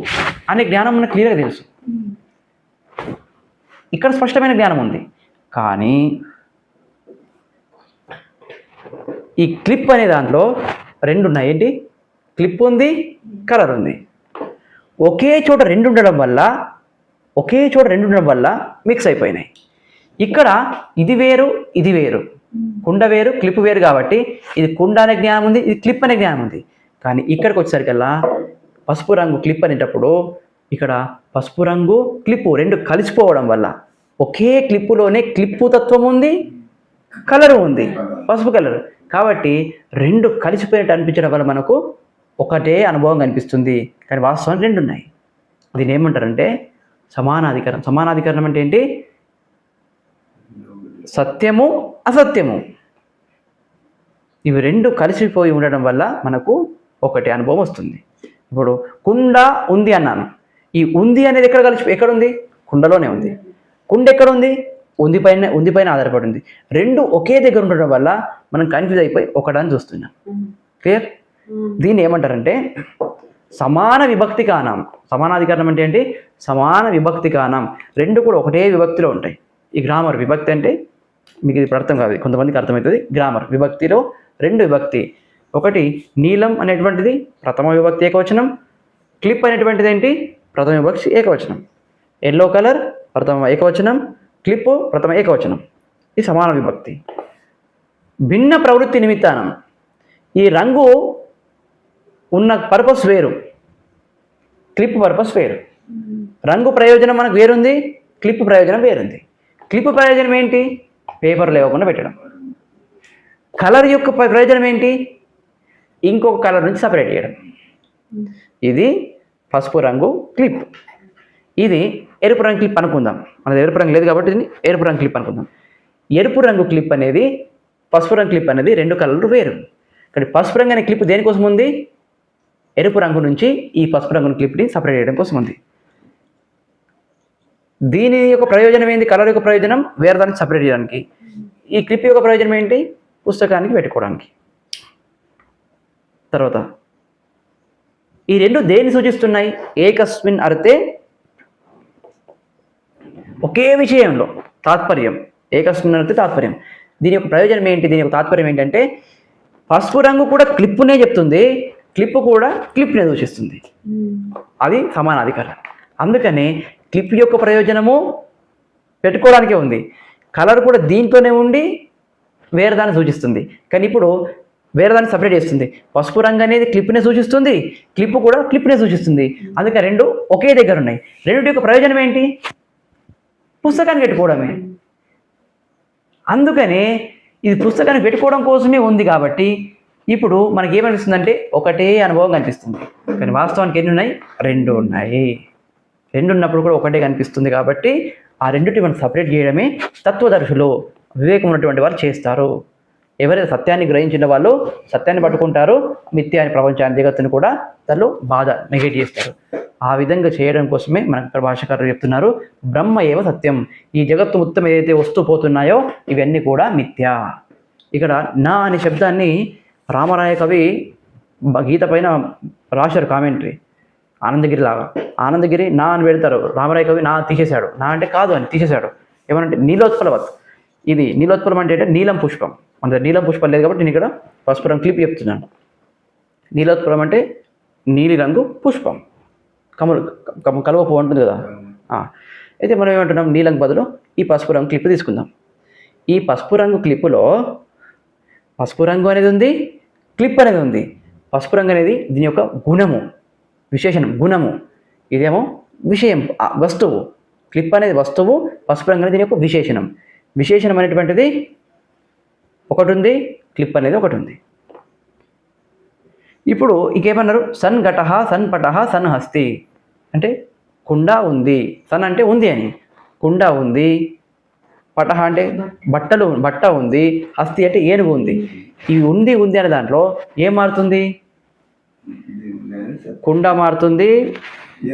అనే జ్ఞానం మనకు క్లియర్గా తెలుసు. ఇక్కడ స్పష్టమైన జ్ఞానం ఉంది. కానీ ఈ క్లిప్ అనే దాంట్లో రెండు ఉన్నాయి. ఏంటి? క్లిప్ ఉంది, కలర్ ఉంది. ఒకే చోట రెండు ఉండడం వల్ల మిక్స్ అయిపోయినాయి. ఇక్కడ ఇది వేరు, ఇది వేరు, కుండ వేరు, క్లిప్ వేరు. కాబట్టి ఇది కుండ అనే జ్ఞానం ఉంది, ఇది క్లిప్ అనే జ్ఞానం ఉంది. కానీ ఇక్కడికి వచ్చేసరికల్లా పసుపు రంగు క్లిప్ అనేటప్పుడు ఇక్కడ పసుపు రంగు క్లిప్పు రెండు కలిసిపోవడం వల్ల ఒకే క్లిప్పులోనే క్లిప్పు తత్వం ఉంది, కలరు ఉంది, పసుపు కలర్. కాబట్టి రెండు కలిసిపోయినట్టు అనిపించడం వల్ల మనకు ఒకటే అనుభవం కనిపిస్తుంది. కానీ వాస్తవానికి రెండు ఉన్నాయి. దీన్ని ఏమంటారంటే సమానాధికరణం. సమానాధికరణం అంటే ఏంటి? సత్యము, అసత్యము ఇవి రెండు కలిసిపోయి ఉండడం వల్ల మనకు ఒకటి అనుభవం వస్తుంది. ఇప్పుడు కుండ ఉంది అన్నాను, ఈ ఉంది అనేది ఎక్కడ ఉంది? కుండలోనే ఉంది. కుండ ఎక్కడ ఉంది? ఉంది పైన ఆధారపడి ఉంది. రెండు ఒకే దగ్గర ఉండడం వల్ల మనం కన్ఫ్యూజ్ అయిపోయి ఒకటాన్ని చూస్తున్నాం. క్లియర్? దీన్ని ఏమంటారంటే సమాన విభక్తి కానం. సమానాధికరణం అంటే ఏంటి? సమాన విభక్తి కానం. రెండు కూడా ఒకటే విభక్తిలో ఉంటాయి. ఈ గ్రామర్ విభక్తి అంటే మీకు ఇది అర్థం కాదు, కొంతమందికి అర్థమవుతుంది. గ్రామర్ విభక్తిలో రెండు విభక్తి. ఒకటి నీలం అనేటువంటిది ప్రథమ విభక్తి ఏకవచనం, క్లిప్ అనేటువంటిది ఏంటి? ప్రథమ విభక్తి ఏకవచనం. ఎల్లో కలర్ ప్రథమ ఏకవచనం, క్లిప్ ప్రథమ ఏకవచనం. ఇది సమాన విభక్తి. భిన్న ప్రవృత్తి నిమిత్తానం. ఈ రంగు ఉన్న పర్పస్ వేరు, క్లిప్ పర్పస్ వేరు. రంగు ప్రయోజనం మనకు వేరుంది, క్లిప్ ప్రయోజనం వేరుంది. క్లిప్ ప్రయోజనం ఏంటి? పేపర్ లేవకుండా పెట్టడం. కలర్ యొక్క ప్రయోజనం ఏంటి? ఇంకొక కలర్ నుంచి సపరేట్ చేయడం. ఇది పసుపు రంగు క్లిప్, ఇది ఎరుపు రంగు క్లిప్ అనుకుందాం. మనది ఎరుపు రంగు లేదు కాబట్టి దీన్ని ఎరుపు రంగు క్లిప్ అనుకుందాం. ఎరుపు రంగు క్లిప్ అనేది, పసుపు రంగు క్లిప్ అనేది రెండు కలర్లు వేరు. కానీ పసుపు రంగు అనే క్లిప్ దేనికోసం ఉంది? ఎరుపు రంగు నుంచి ఈ పసుపు రంగు క్లిప్ని సపరేట్ చేయడం కోసం ఉంది. దీని యొక్క ప్రయోజనం ఏంటి? కలర్ యొక్క ప్రయోజనం వేరే దానికి సపరేట్ చేయడానికి. ఈ క్లిప్ యొక్క ప్రయోజనం ఏంటి? పుస్తకానికి పెట్టుకోవడానికి. తర్వాత ఈ రెండు దేన్ని సూచిస్తున్నాయి? ఏకస్మిన్ అర్థే, ఒకే విషయంలో తాత్పర్యం. ఏకస్మిన్ అర్థే తాత్పర్యం. దీని యొక్క ప్రయోజనం ఏంటి? దీని యొక్క తాత్పర్యం ఏంటంటే పసుపు రంగు కూడా క్లిప్పునే చెప్తుంది, క్లిప్ కూడా క్లిప్ని సూచిస్తుంది. అది సమానాధికరణం. అందుకని క్లిప్ యొక్క ప్రయోజనము పెట్టుకోవడానికే ఉంది, కలర్ కూడా దీంతోనే ఉండి వేరే దాన్ని సూచిస్తుంది. కానీ ఇప్పుడు వేరే దాన్ని సపరేట్ చేస్తుంది. పసుపు రంగు అనేది క్లిప్నే సూచిస్తుంది, క్లిప్ కూడా క్లిప్నే సూచిస్తుంది. అందుకే రెండు ఒకే దగ్గర ఉన్నాయి. రెండింటి యొక్క ప్రయోజనం ఏంటి? పుస్తకాన్ని పెట్టుకోవడమే. అందుకనే ఇది పుస్తకాన్ని పెట్టుకోవడం కోసమే ఉంది. కాబట్టి ఇప్పుడు మనకి ఏమనిపిస్తుందంటే ఒకటే అనుభవం కనిపిస్తుంది. కానీ వాస్తవానికి ఎన్ని ఉన్నాయి? రెండు ఉన్నాయి. రెండు ఉన్నప్పుడు కూడా ఒకటే కనిపిస్తుంది. కాబట్టి ఆ రెండింటిని మనం సపరేట్ చేయడమే తత్వదర్శులు, వివేకం ఉన్నటువంటి వాళ్ళు చేస్తారు. ఎవరైతే సత్యాన్ని గ్రహించిన వాళ్ళు సత్యాన్ని పట్టుకుంటారు, మిథ్య అని ప్రపంచాన్ని జగత్తుని కూడా దానిలో బాధ నెగెట్ చేస్తారు. ఆ విధంగా చేయడం కోసమే మనకు ఇక్కడ భాషాకారులు చెప్తున్నారు, బ్రహ్మ ఏవ సత్యం. ఈ జగత్తు మొత్తం ఏదైతే వస్తూ పోతున్నాయో ఇవన్నీ కూడా మిథ్య. ఇక్కడ నా అనే శబ్దాన్ని రామరాయ కవి గీత పైన రాశారు కామెంటరీ, ఆనందగిరి లాగా. ఆనందగిరి నా అని పెడతారు, రామరాయ కవి నా తీసేశాడు. నా అంటే కాదు అని తీసేశాడు. ఏమనంటే నీలోత్పలవత్. ఇది నీలోత్పలం అంటే నీలం పుష్పం. మన నీలం పుష్పం లేదు కాబట్టి నేను ఇక్కడ పసుపు రంగు క్లిప్ చెప్తున్నాను. నీలోత్పలం అంటే నీలి రంగు పుష్పం, కలువ పువ్వు ఉంటుంది కదా. అయితే మనం ఏమంటున్నాం, నీలం బదులు ఈ పసుపు రంగు క్లిప్ తీసుకుందాం. ఈ పసుపు రంగు క్లిప్పులో పసుపు రంగు అనేది ఉంది, క్లిప్ అనేది ఉంది. పసుపు రంగు అనేది దీని యొక్క గుణము, విశేషణం, గుణము. ఇదేమో విషయం, వస్తువు. క్లిప్ అనేది వస్తువు, పసుపు రంగు అనేది దీని యొక్క విశేషణం. విశేషణం అనేటువంటిది ఒకటి ఉంది, క్లిప్ అనేది ఒకటి ఉంది. ఇప్పుడు ఇంకేమన్నారు, సన్ ఘట సన్ పట సన్ హస్తి అంటే కుండ ఉంది. సన్ అంటే ఉంది అని, కుండ ఉంది. పట అంటే బట్ట ఉంది. హస్తి అంటే ఏనుగు ఉంది. ఇవి ఉంది ఉంది అనే దాంట్లో ఏం మారుతుంది? కుండ మారుతుంది,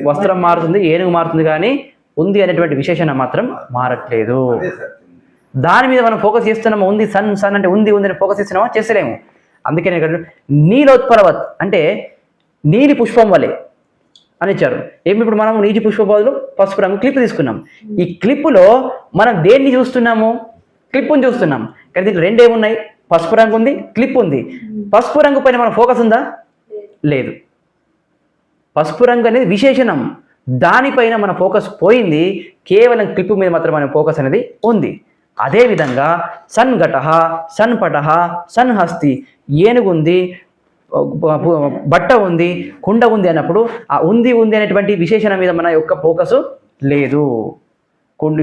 వస్త్రం మారుతుంది, ఏనుగు మారుతుంది. కానీ ఉంది అనేటువంటి విశేషణ మాత్రం మారట్లేదు. దాని మీద మనం ఫోకస్ చేస్తున్నామా? ఉంది, సన్ సన్ అంటే ఉంది ఉంది అని ఫోకస్ చేస్తున్నామా? చేస్తలేము. అందుకనే ఇక్కడ నీలోత్పలవత్ అంటే నీలి పుష్పం వలె అని ఇచ్చారు. ఏమి ఇప్పుడు మనం నీటి పుష్పం బదులు పసుపు రంగు క్లిప్ తీసుకున్నాం. ఈ క్లిప్పులో మనం దేన్ని చూస్తున్నాము? క్లిప్పుని చూస్తున్నాం. కానీ దీంట్లో రెండు ఏమున్నాయి? పసుపు రంగు ఉంది, క్లిప్ ఉంది. పసుపు రంగు పైన మన ఫోకస్ ఉందా? లేదు. పసుపు రంగు అనేది విశేషణం, దానిపైన మన ఫోకస్ పోయింది. కేవలం క్లిప్ మీద మాత్రం మన ఫోకస్ అనేది ఉంది. అదేవిధంగా సన్ ఘట సన్ పట సన్ హస్తి, ఏనుగు ఉంది, బట్ట ఉంది, కుండ ఉంది అన్నప్పుడు ఆ ఉంది ఉంది అనేటువంటి విశేషణం మీద మన యొక్క ఫోకస్ లేదు.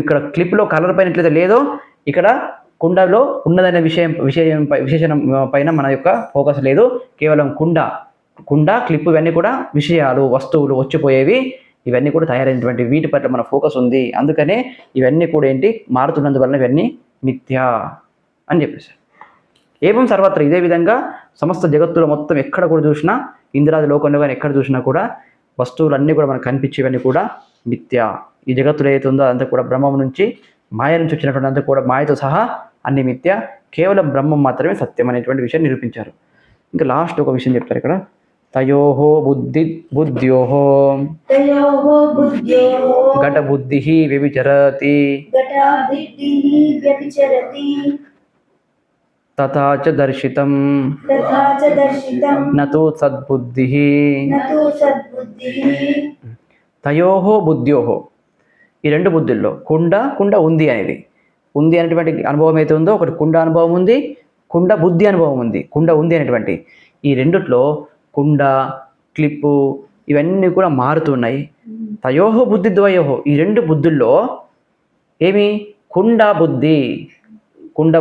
ఇక్కడ క్లిప్లో కలర్ పైన ఎట్లయితే లేదో ఇక్కడ కుండలో ఉన్నదనే విశేషణం పైన మన యొక్క ఫోకస్ లేదు. కేవలం కుండ క్లిప్ ఇవన్నీ కూడా విషయాలు, వస్తువులు, వచ్చిపోయేవి. ఇవన్నీ కూడా తయారైనటువంటి వీటి పట్ల మన ఫోకస్ ఉంది. అందుకనే ఇవన్నీ కూడా ఏంటి, మారుతున్నందువలన ఇవన్నీ మిథ్యా అని చెప్పేసి. ఏవం సర్వత్ర, ఇదే విధంగా సమస్త జగత్తులో మొత్తం ఎక్కడ కూడా చూసినా, ఇంద్రాది లోకంలో కానీ ఎక్కడ చూసినా కూడా వస్తువులన్నీ కూడా మనకు కనిపించేవన్నీ కూడా మిథ్యా. ఈ జగత్తులో ఏదైతే ఉందో అదంతా కూడా బ్రహ్మం నుంచి, మాయ నుంచి వచ్చినటువంటి అంతా కూడా మాయతో సహా అన్ని మిథ్య. కేవలం బ్రహ్మం మాత్రమే సత్యం అనేటువంటి విషయాన్ని నిరూపించారు. ఇంకా లాస్ట్ ఒక విషయం చెప్తారు ఇక్కడ, తయోహో బుద్ధ్యోహో ఘట బుద్ధి వ్యభిచరతి తథా చ దర్శితం నతు సద్బుద్ధి. తయోహో బుద్ధ్యోహో, ఈ రెండు బుద్ధుల్లో కుండ ఉంది అనేది, ఉంది అనేటువంటి అనుభవం అయితే ఉందో, ఒకటి కుండ అనుభవం ఉంది, కుండ బుద్ధి అనుభవం ఉంది. కుండ ఉంది అనేటువంటి ఈ రెండిట్లో కుండ, క్లిప్పు ఇవన్నీ కూడా మారుతున్నాయి. తయోహో బుద్ధి ద్వయోహో, ఈ రెండు బుద్ధుల్లో ఏమి, కుండ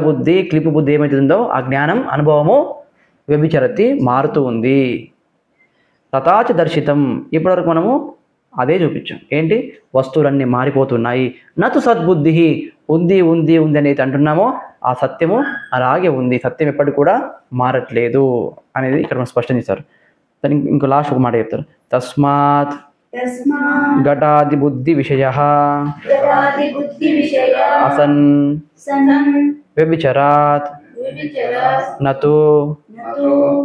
బుద్ధి క్లిప్పు బుద్ధి ఏమవుతుందో ఆ జ్ఞానం, అనుభవము వ్యభిచరతి మారుతూ ఉంది. తథాచ దర్శితం, ఇప్పటివరకు మనము అదే చూపించాం. ఏంటి, వస్తువులన్నీ మారిపోతున్నాయి. నతు సద్బుద్ధి, ఉంది ఉంది ఉంది అనేది అంటున్నామో ఆ సత్యము అలాగే ఉంది. సత్యం ఎప్పటికి కూడా మారట్లేదు అనేది ఇక్కడ మనం స్పష్టం చేస్తారు. దానికి ఇంకో లాస్ట్ ఒక మాట చెప్తారు, తస్మాత్ ఘటాది బుద్ధి విషయ అసన్ వ్యభిచరాత్ నతు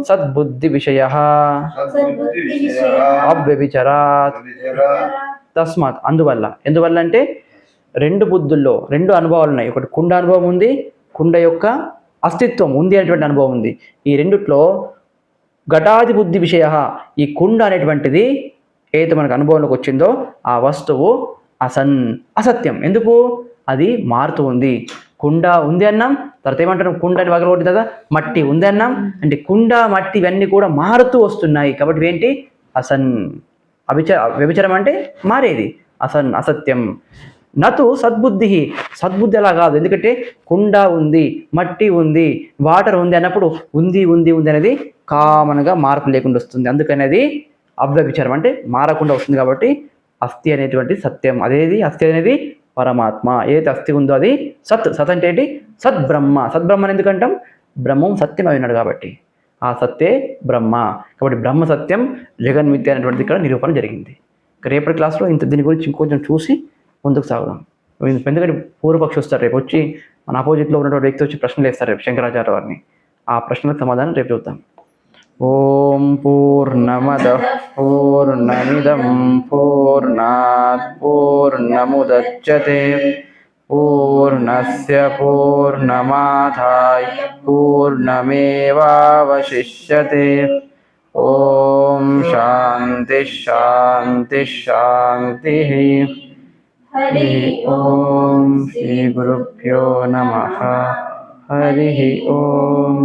సద్బుద్ధి విషయ అవ్యభిచరాత్. తస్మాత్, అందువల్ల. ఎందువల్ల అంటే రెండు బుద్ధుల్లో రెండు అనుభవాలు ఉన్నాయి. ఒకటి కుండ అనుభవం ఉంది, కుండ యొక్క అస్తిత్వం ఉంది అనేటువంటి అనుభవం ఉంది. ఈ రెండిట్లో ఘటాది బుద్ధి విషయ, ఈ కుండ అనేటువంటిది ఏదైతే మనకు అనుభవంలోకి వచ్చిందో ఆ వస్తువు అసత్యం. ఎందుకు? అది మారుతూ ఉంది. కుండ ఉంది అన్నాం, తర్వాత ఏమంటారు, కుండని పగలగొట్టి కదా మట్టి ఉంది అన్నాం, అంటే కుండ మట్టి ఇవన్నీ కూడా మారుతూ వస్తున్నాయి. కాబట్టి ఏంటి? అసన్. వ్యభిచారం అంటే మారేది, అసత్యం. నతు సద్బుద్ధి, సద్బుద్ధి అలా కాదు. ఎందుకంటే కుండ ఉంది, మట్టి ఉంది, వాటర్ ఉంది అన్నప్పుడు ఉంది ఉంది ఉంది అనేది కామన్గా మార్పు లేకుండా వస్తుంది. అందుకనేది అవ్యభిచారం, అంటే మారకుండా వస్తుంది. కాబట్టి అస్థి అనేటువంటి సత్యం, అదేది అస్థి అనేది పరమాత్మ. ఏదైతే అస్థి ఉందో అది సత్ అంటే ఏంటి? సద్బ్రహ్మ. సద్బ్రహ్మ ఎందుకంటాం? బ్రహ్మం సత్యం అయి ఉన్నాడు కాబట్టి ఆ సత్తే బ్రహ్మ. కాబట్టి బ్రహ్మ సత్యం, జగన్మిథ్య అనేటువంటిది ఇక్కడ నిరూపణ జరిగింది. రేపటి క్లాస్లో దీని గురించి ఇంకొంచెం చూసి ముందుకు సాగుదాం. ఎందుకంటే పూర్వపక్షి వస్తారు రేపు వచ్చి, మన ఆపోజిట్లో ఉన్నటువంటి వ్యక్తి వచ్చి ప్రశ్నలు వేస్తారు రేపు, శంకరాచార్య వారిని. ఆ ప్రశ్నలకు సమాధానం రేపు చూద్దాం. ఓం పూర్ణమదః పూర్ణమిదం పూర్ణాత్ పూర్ణముదచ్యతే పూర్ణస్య పూర్ణమాదాయ పూర్ణమేవావశిష్యతే. ఓం శాంతి శాంతి శాంతి. హరి ఓం శ్రీ గురుభ్యో నమః. హరి ఓం.